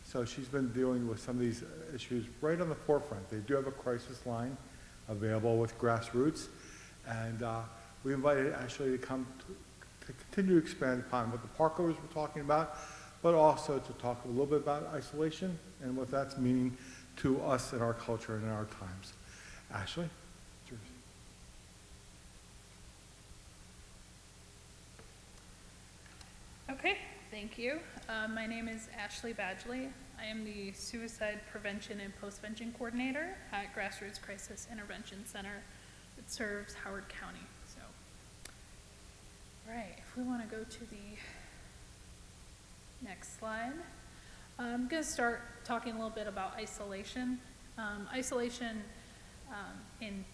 So she's been dealing with some of these issues right on the forefront. They do have a crisis line available with Grassroots, and we invited Ashley to come to continue to expand upon what the Parkovers were talking about, but also to talk a little bit about isolation and what that's meaning to us in our culture and in our times. Ashley, it's yours. Okay, thank you. My name is Ashley Badgley. I am the Suicide Prevention and Postvention Coordinator at Grassroots Crisis Intervention Center that serves Howard County. So, all right, if we want to go to the next slide. I'm going to start talking a little bit about isolation. Isolation, in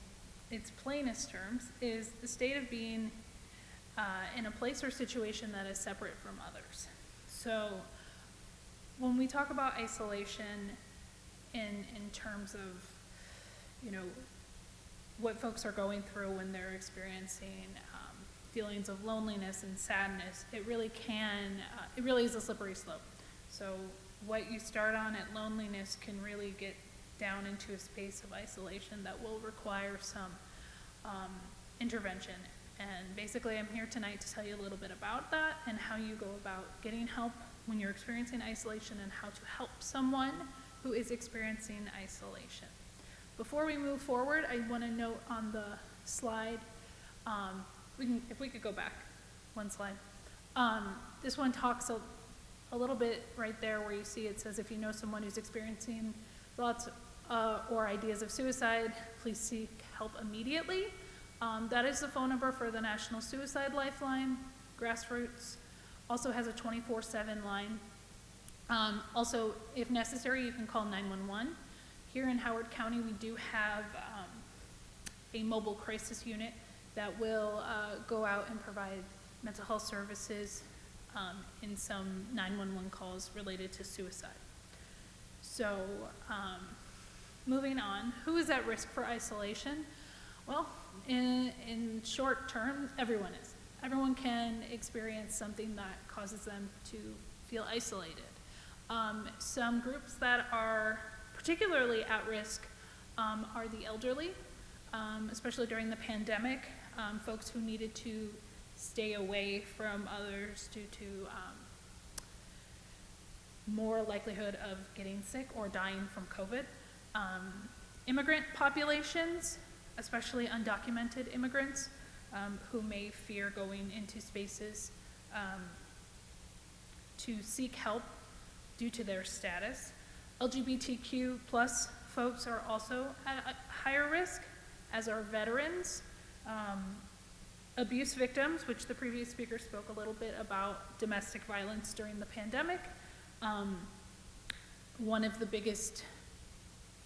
its plainest terms, is the state of being in a place or situation that is separate from others. So when we talk about isolation in terms of, what folks are going through when they're experiencing feelings of loneliness and sadness, it really is a slippery slope. So what you start on at loneliness can really get down into a space of isolation that will require some intervention. And basically, I'm here tonight to tell you a little bit about that and how you go about getting help when you're experiencing isolation and how to help someone who is experiencing isolation. Before we move forward, I want to note on the slide, if we could go back one slide. This one talks a little bit right there where you see it says, if you know someone who's experiencing thoughts or ideas of suicide, please seek help immediately. That is the phone number for the National Suicide Lifeline. Grassroots also has a 24/7 line. Also, if necessary, you can call 911. Here in Howard County, we do have a mobile crisis unit that will go out and provide mental health services in some 911 calls related to suicide. So, moving on, who is at risk for isolation? Well, in short term, everyone is. Everyone can experience something that causes them to feel isolated. Some groups that are particularly at risk are the elderly, especially during the pandemic, folks who needed to stay away from others due to more likelihood of getting sick or dying from COVID. Immigrant populations, especially undocumented immigrants who may fear going into spaces to seek help due to their status. LGBTQ plus folks are also at higher risk, as are veterans. Abuse victims, which the previous speaker spoke a little bit about domestic violence during the pandemic. One of the biggest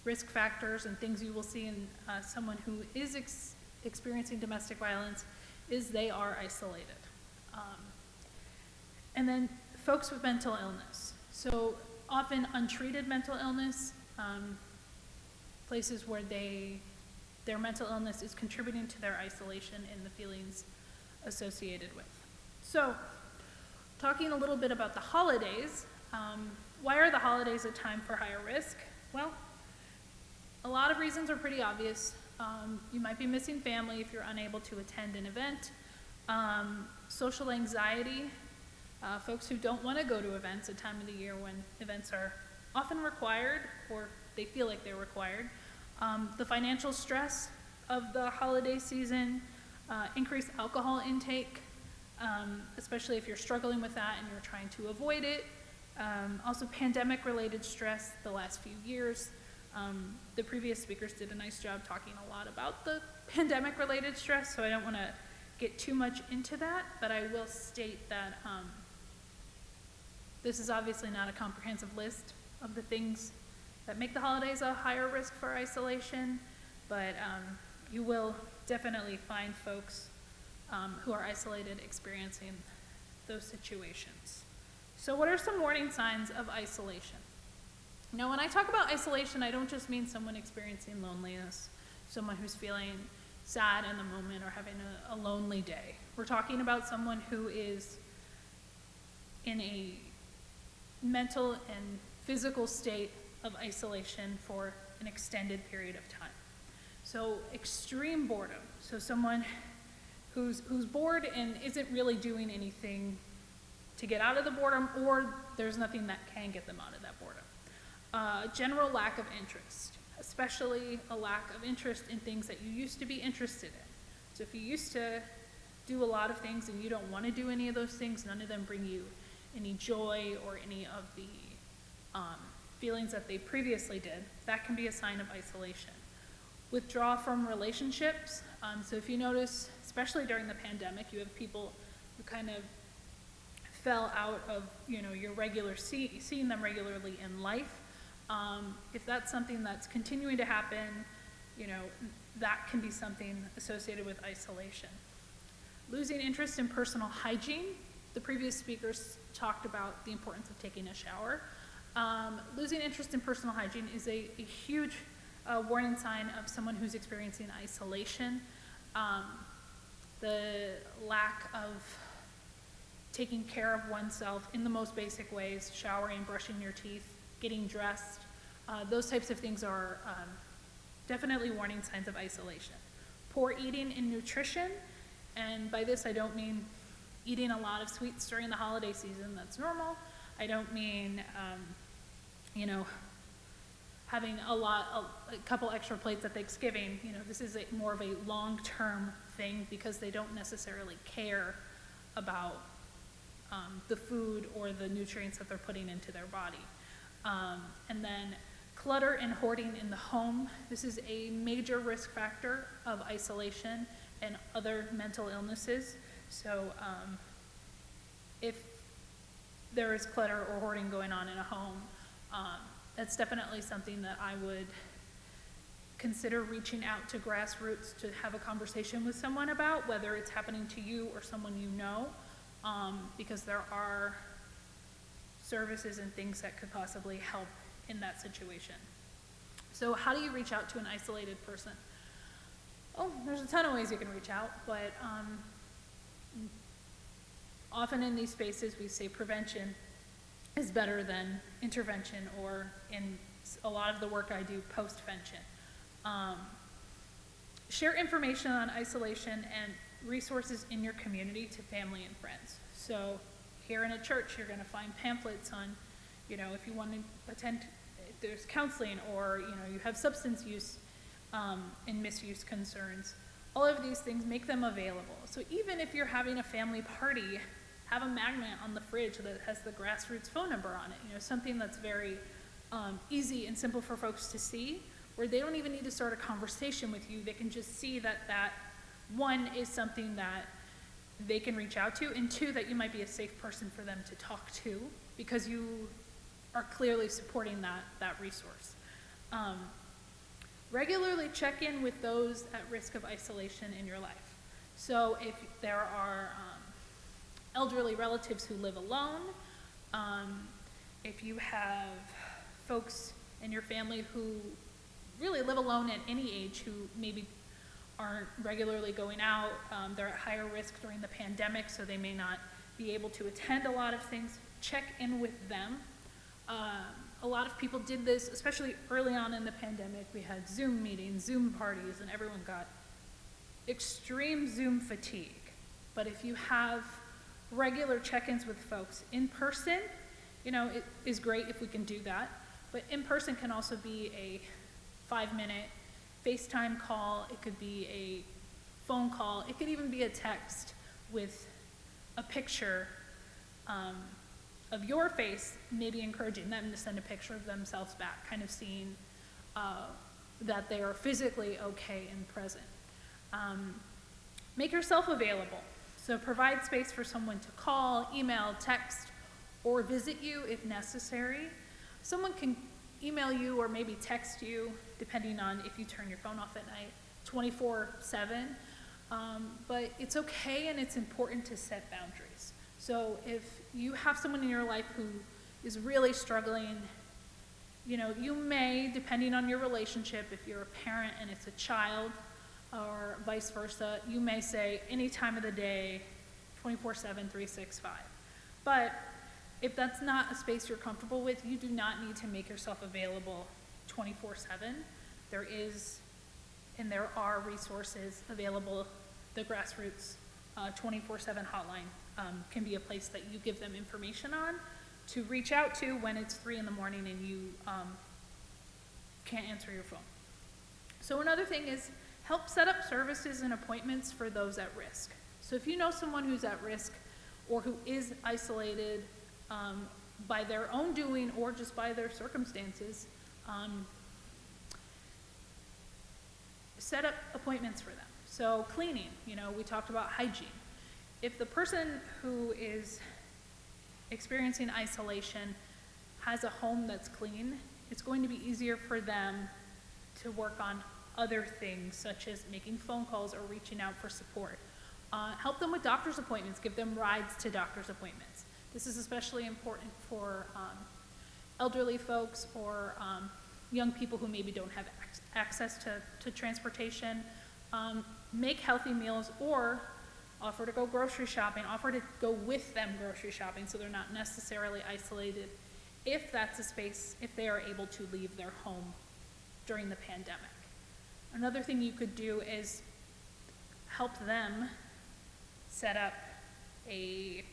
risk factors and things you will see in someone who is experiencing domestic violence is they are isolated. And then folks with mental illness. So often untreated mental illness, places where their mental illness is contributing to their isolation and the feelings associated with. So talking a little bit about the holidays, why are the holidays a time for higher risk? Well, a lot of reasons are pretty obvious. You might be missing family if you're unable to attend an event. Social anxiety, folks who don't want to go to events, a time of the year when events are often required or they feel like they're required. The financial stress of the holiday season, increased alcohol intake, especially if you're struggling with that and you're trying to avoid it. Also pandemic-related stress the last few years. The previous speakers did a nice job talking a lot about the pandemic-related stress, so I don't want to get too much into that, but I will state that This is obviously not a comprehensive list of the things that make the holidays a higher risk for isolation, but you will definitely find folks who are isolated experiencing those situations. So what are some warning signs of isolation? Now, when I talk about isolation, I don't just mean someone experiencing loneliness, someone who's feeling sad in the moment or having a lonely day. We're talking about someone who is in a mental and physical state of isolation for an extended period of time. So extreme boredom, so someone who's bored and isn't really doing anything to get out of the boredom, or there's nothing that can get them out of that boredom. General lack of interest, especially a lack of interest in things that you used to be interested in. So if you used to do a lot of things and you don't want to do any of those things, none of them bring you any joy or any of the feelings that they previously did, that can be a sign of isolation. Withdraw from relationships. So if you notice, especially during the pandemic, you have people who kind of fell out of, your regular seeing them regularly in life. If that's something that's continuing to happen, that can be something associated with isolation. Losing interest in personal hygiene. The previous speakers talked about the importance of taking a shower. Losing interest in personal hygiene is a huge warning sign of someone who's experiencing isolation. The lack of taking care of oneself in the most basic ways, showering, brushing your teeth, getting dressed, those types of things are definitely warning signs of isolation. Poor eating and nutrition, and by this I don't mean eating a lot of sweets during the holiday season, that's normal. I don't mean, having a couple extra plates at Thanksgiving. This is more of a long-term thing because they don't necessarily care about the food or the nutrients that they're putting into their body. And then clutter and hoarding in the home. This is a major risk factor of isolation and other mental illnesses. So if there is clutter or hoarding going on in a home, that's definitely something that I would consider reaching out to grassroots to have a conversation with someone about, whether it's happening to you or someone you know, because there are services and things that could possibly help in that situation. So how do you reach out to an isolated person? Oh, there's a ton of ways you can reach out, but often in these spaces we say prevention is better than intervention, or in a lot of the work I do, postvention. Share information on isolation and resources in your community to family and friends. So here in a church, you're gonna find pamphlets on, if you want to attend, if there's counseling, or, you have substance use and misuse concerns. All of these things, make them available. So even if you're having a family party, have a magnet on the fridge that has the grassroots phone number on it, something that's very easy and simple for folks to see, where they don't even need to start a conversation with you. They can just see that one is something that they can reach out to, and two, that you might be a safe person for them to talk to because you are clearly supporting that resource. Regularly check in with those at risk of isolation in your life. So if there are elderly relatives who live alone, if you have folks in your family who really live alone at any age, who maybe aren't regularly going out, they're at higher risk during the pandemic, so they may not be able to attend a lot of things, check in with them. A lot of people did this, especially early on in the pandemic. We had Zoom meetings, Zoom parties, and everyone got extreme Zoom fatigue. But if you have regular check-ins with folks in person, it is great if we can do that. But in person can also be a 5-minute FaceTime call. It could be a phone call. It could even be a text with a picture of your face, maybe encouraging them to send a picture of themselves back, kind of seeing that they are physically okay and present. Make yourself available. So provide space for someone to call, email, text, or visit you if necessary. Someone can email you or maybe text you, depending on if you turn your phone off at night, 24/7. But it's okay and it's important to set boundaries. So if you have someone in your life who is really struggling, you may, depending on your relationship, if you're a parent and it's a child, or vice versa, you may say any time of the day, 24/7, 365. But if that's not a space you're comfortable with, you do not need to make yourself available 24/7. There are resources available. The Grassroots 24/7 hotline can be a place that you give them information on to reach out to when it's 3 in the morning and you can't answer your phone. So another thing is help set up services and appointments for those at risk. So if you know someone who's at risk or who is isolated by their own doing or just by their circumstances, set up appointments for them. So cleaning, we talked about hygiene. If the person who is experiencing isolation has a home that's clean, it's going to be easier for them to work on other things, such as making phone calls or reaching out for support. Help them with doctor's appointments, give them rides to doctor's appointments. This is especially important for elderly folks or young people who maybe don't have access to transportation. Make healthy meals or offer to go grocery shopping, offer to go with them grocery shopping so they're not necessarily isolated if that's a space, if they are able to leave their home during the pandemic. Another thing you could do is help them set up a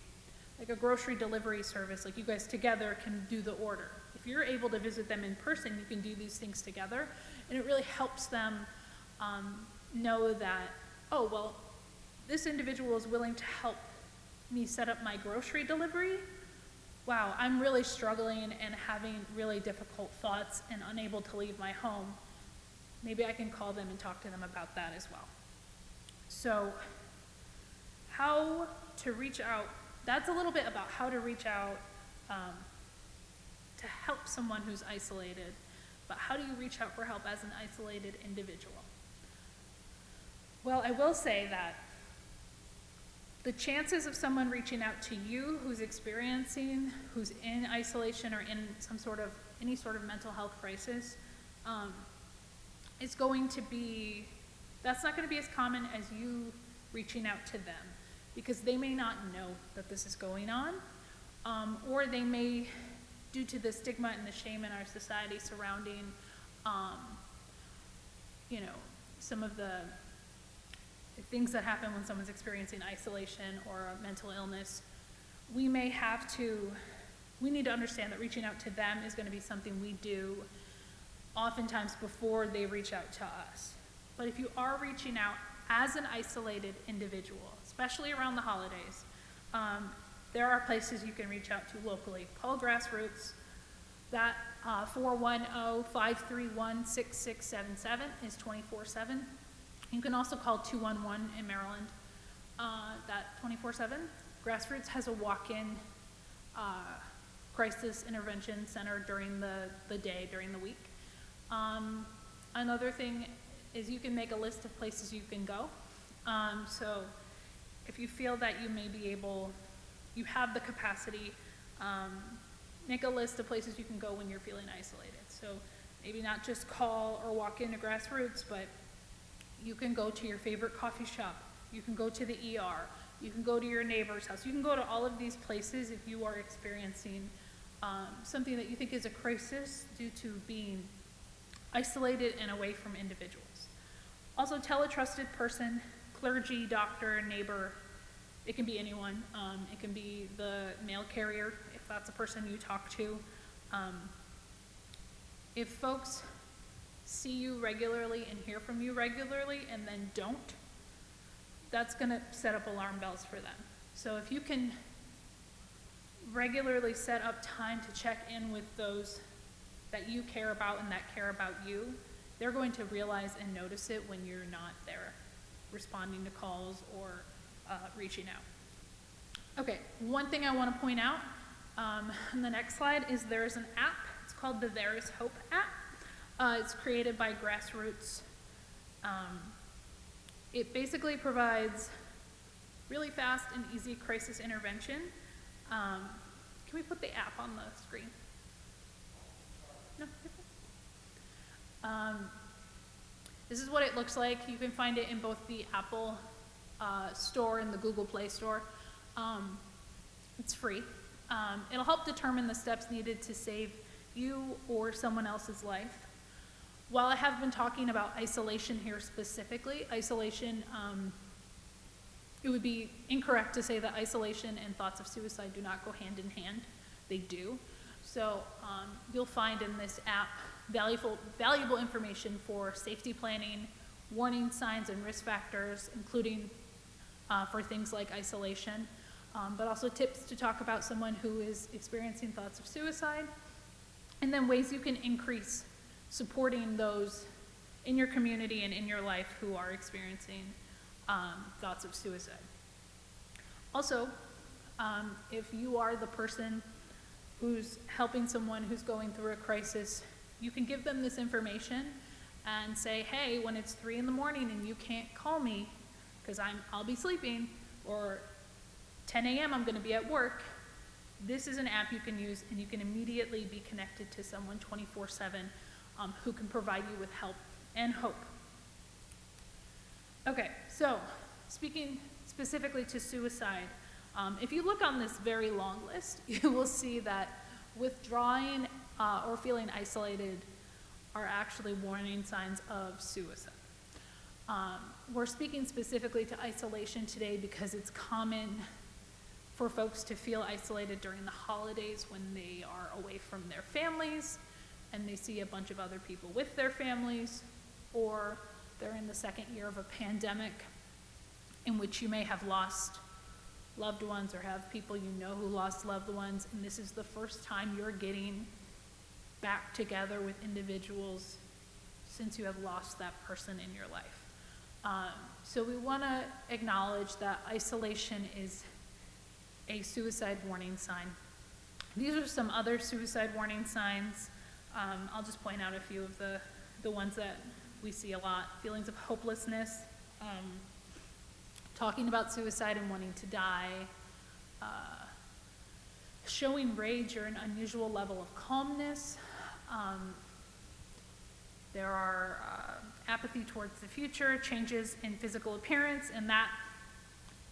grocery delivery service, like you guys together can do the order. If you're able to visit them in person, you can do these things together, and it really helps them know that, oh, well, this individual is willing to help me set up my grocery delivery. Wow, I'm really struggling and having really difficult thoughts and unable to leave my home. Maybe I can call them and talk to them about that as well. So, how to reach out, that's a little bit about how to reach out to help someone who's isolated, but how do you reach out for help as an isolated individual? Well, I will say that the chances of someone reaching out to you who's in isolation or in any sort of mental health crisis, that's not going to be as common as you reaching out to them, because they may not know that this is going on, or they may, due to the stigma and the shame in our society surrounding, some of the things that happen when someone's experiencing isolation or a mental illness, we need to understand that reaching out to them is going to be something we do oftentimes before they reach out to us. But if you are reaching out as an isolated individual, especially around the holidays, there are places you can reach out to locally. Call Grassroots. That 410-531-6677 is 24/7. You can also call 211 in Maryland, that 24/7. Grassroots has a walk-in crisis intervention center during the day, during the week. Another thing is you can make a list of places you can go. So if you feel that you have the capacity, make a list of places you can go when you're feeling isolated. So maybe not just call or walk into Grassroots, but you can go to your favorite coffee shop, you can go to the ER, you can go to your neighbor's house, you can go to all of these places if you are experiencing something that you think is a crisis due to being isolated and away from individuals. Also, tell a trusted person, clergy, doctor, neighbor. It can be anyone. It can be the mail carrier if that's a person you talk to. If folks see you regularly and hear from you regularly and then don't, that's going to set up alarm bells for them. So if you can regularly set up time to check in with those that you care about and that care about you, they're going to realize and notice it when you're not there responding to calls or reaching out. Okay, one thing I want to point out And the next slide is there's an app. It's called the There Is Hope app. It's created by Grassroots. It basically provides really fast and easy crisis intervention. Can we put the app on the screen? No? This is what it looks like. You can find it in both the Apple store and the Google Play Store. It's free. It'll help determine the steps needed to save you or someone else's life. While I have been talking about isolation here specifically, isolation, it would be incorrect to say that isolation and thoughts of suicide do not go hand in hand. They do. So you'll find in this app valuable information for safety planning, warning signs and risk factors, including for things like isolation, but also tips to talk about someone who is experiencing thoughts of suicide, and then ways you can increase supporting those in your community and in your life who are experiencing thoughts of suicide. Also, if you are the person who's helping someone who's going through a crisis, you can give them this information and say, hey, when it's 3 in the morning and you can't call me because I'll be sleeping, or 10 a.m. I'm going to be at work, this is an app you can use, and you can immediately be connected to someone 24/7 who can provide you with help and hope. Okay, so speaking specifically to suicide, if you look on this very long list, you will see that withdrawing or feeling isolated are actually warning signs of suicide. We're speaking specifically to isolation today because it's common for folks to feel isolated during the holidays when they are away from their families and they see a bunch of other people with their families, or they're in the second year of a pandemic in which you may have lost loved ones or have people you know who lost loved ones, and this is the first time you're getting back together with individuals since you have lost that person in your life. So we want to acknowledge that isolation is a suicide warning sign. These are some other suicide warning signs. I'll just point out a few of the ones that we see a lot. Feelings of hopelessness, talking about suicide and wanting to die, showing rage or an unusual level of calmness. There are apathy towards the future, changes in physical appearance, and that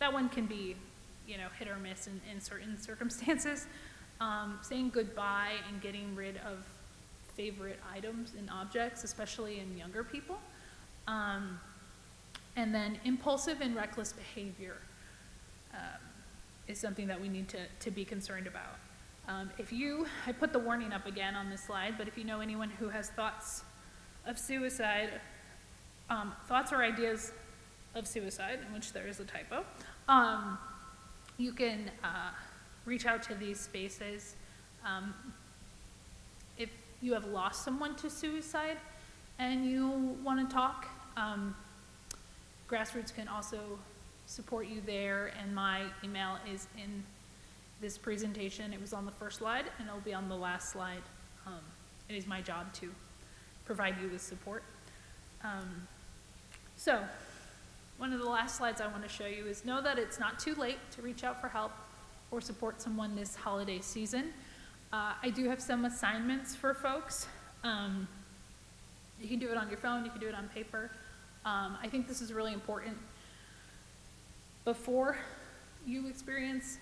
one can be, hit or miss in certain circumstances. Saying goodbye and getting rid of favorite items and objects, especially in younger people. And then impulsive and reckless behavior is something that we need to be concerned about. I put the warning up again on this slide, but if you know anyone who has thoughts of suicide, thoughts or ideas of suicide, in which there is a typo, you can reach out to these spaces. If you have lost someone to suicide and you want to talk, Grassroots can also support you there, and my email is in this presentation. It was on the first slide, and it'll be on the last slide. It is my job to provide you with support. So, one of the last slides I want to show you is know that it's not too late to reach out for help or support someone this holiday season. I do have some assignments for folks. You can do it on your phone, you can do it on paper. I think this is really important. Before you experience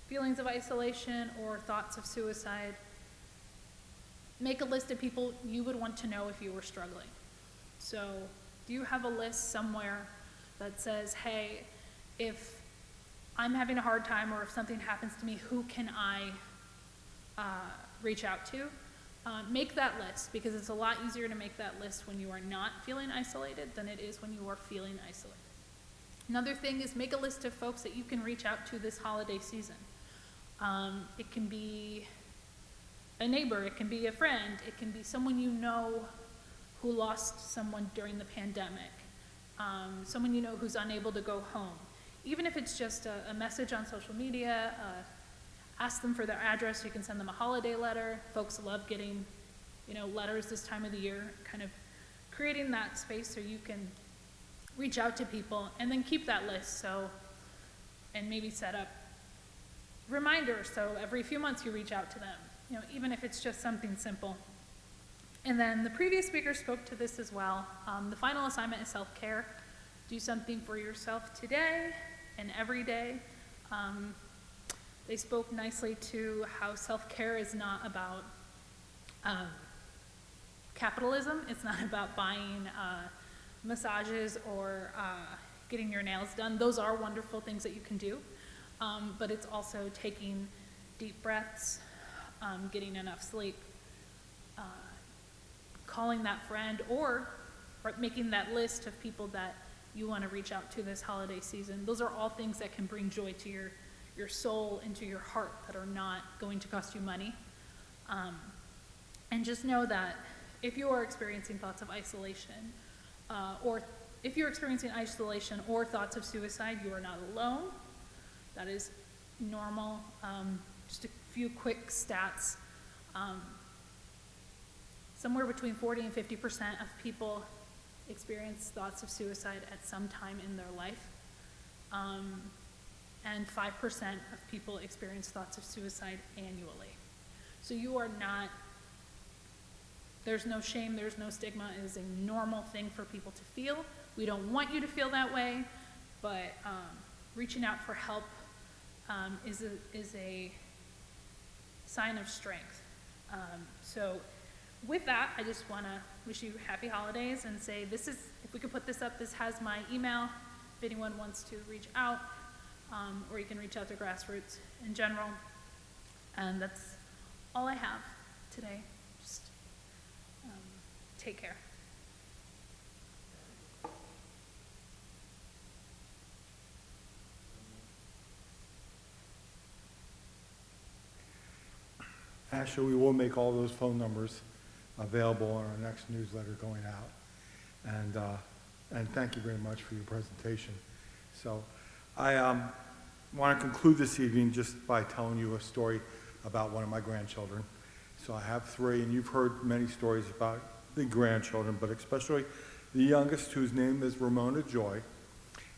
feelings of isolation or thoughts of suicide, make a list of people you would want to know if you were struggling. So, do you have a list somewhere that says, hey, if I'm having a hard time or if something happens to me, who can I reach out to? Make that list, because it's a lot easier to make that list when you are not feeling isolated than it is when you are feeling isolated. Another thing is make a list of folks that you can reach out to this holiday season. It can be a neighbor, it can be a friend, it can be someone you know who lost someone during the pandemic, someone you know who's unable to go home. Even if it's just a message on social media, ask them for their address. You can send them a holiday letter. Folks love getting, letters this time of the year, kind of creating that space so you can reach out to people, and then keep that list. And maybe set up reminders so every few months you reach out to them, even if it's just something simple. And then the previous speaker spoke to this as well. The final assignment is self-care. Do something for yourself today and every day. They spoke nicely to how self-care is not about capitalism. It's not about buying massages or getting your nails done. Those are wonderful things that you can do, but it's also taking deep breaths, getting enough sleep, calling that friend, or making that list of people that you want to reach out to this holiday season. Those are all things that can bring joy to your soul and to your heart, that are not going to cost you money. And just know that if you are experiencing thoughts of isolation, or if you're experiencing isolation or thoughts of suicide, you are not alone. That is normal. Just a few quick stats. Somewhere between 40 and 50% of people experience thoughts of suicide at some time in their life. And 5% of people experience thoughts of suicide annually. So you are not, there's no shame, there's no stigma. It is a normal thing for people to feel. We don't want you to feel that way, but reaching out for help is a sign of strength. So with that, I just want to wish you happy holidays and say, this is, if we could put this up, this has my email if anyone wants to reach out, or you can reach out to Grassroots in general. And that's all I have today. Just take care. Ashley, we will make all those phone numbers available on our next newsletter going out. And thank you very much for your presentation. So I want to conclude this evening just by telling you a story about one of my grandchildren. So I have 3, and you've heard many stories about the grandchildren, but especially the youngest, whose name is Ramona Joy.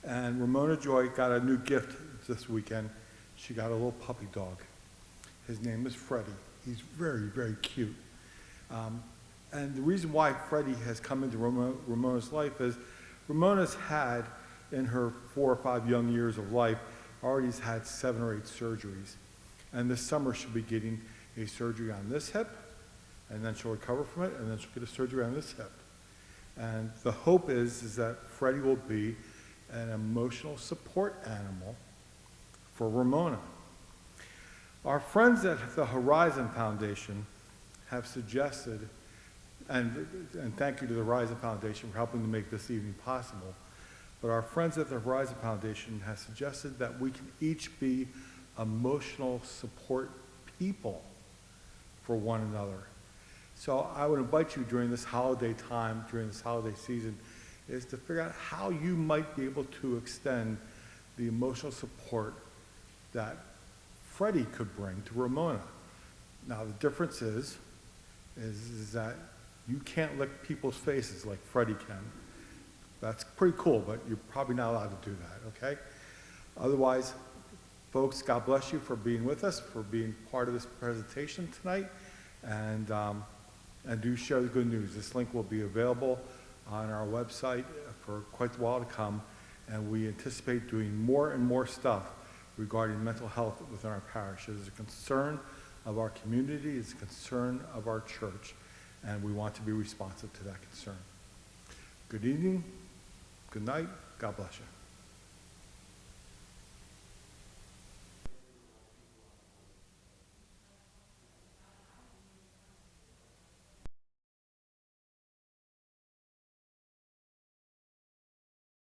And Ramona Joy got a new gift this weekend. She got a little puppy dog. His name is Freddie. He's very, very cute. And the reason why Freddie has come into Ramona's life is Ramona's had, in her 4 or 5 young years of life, already had 7 or 8 surgeries. And this summer she'll be getting a surgery on this hip, and then she'll recover from it, and then she'll get a surgery on this hip. And the hope is that Freddie will be an emotional support animal for Ramona. Our friends at the Horizon Foundation have suggested, and thank you to the Horizon Foundation for helping to make this evening possible, but our friends at the Horizon Foundation have suggested that we can each be emotional support people for one another. So I would invite you during this holiday time, during this holiday season, is to figure out how you might be able to extend the emotional support that Freddie could bring to Ramona. Now the difference is that you can't lick people's faces like Freddie can. That's pretty cool, but you're probably not allowed to do that, okay? Otherwise, folks, God bless you for being with us, for being part of this presentation tonight, and do share the good news. This link will be available on our website for quite a while to come, and we anticipate doing more and more stuff regarding mental health within our parish. It is a concern of our community, it's a concern of our church, and we want to be responsive to that concern. Good evening, good night, God bless you.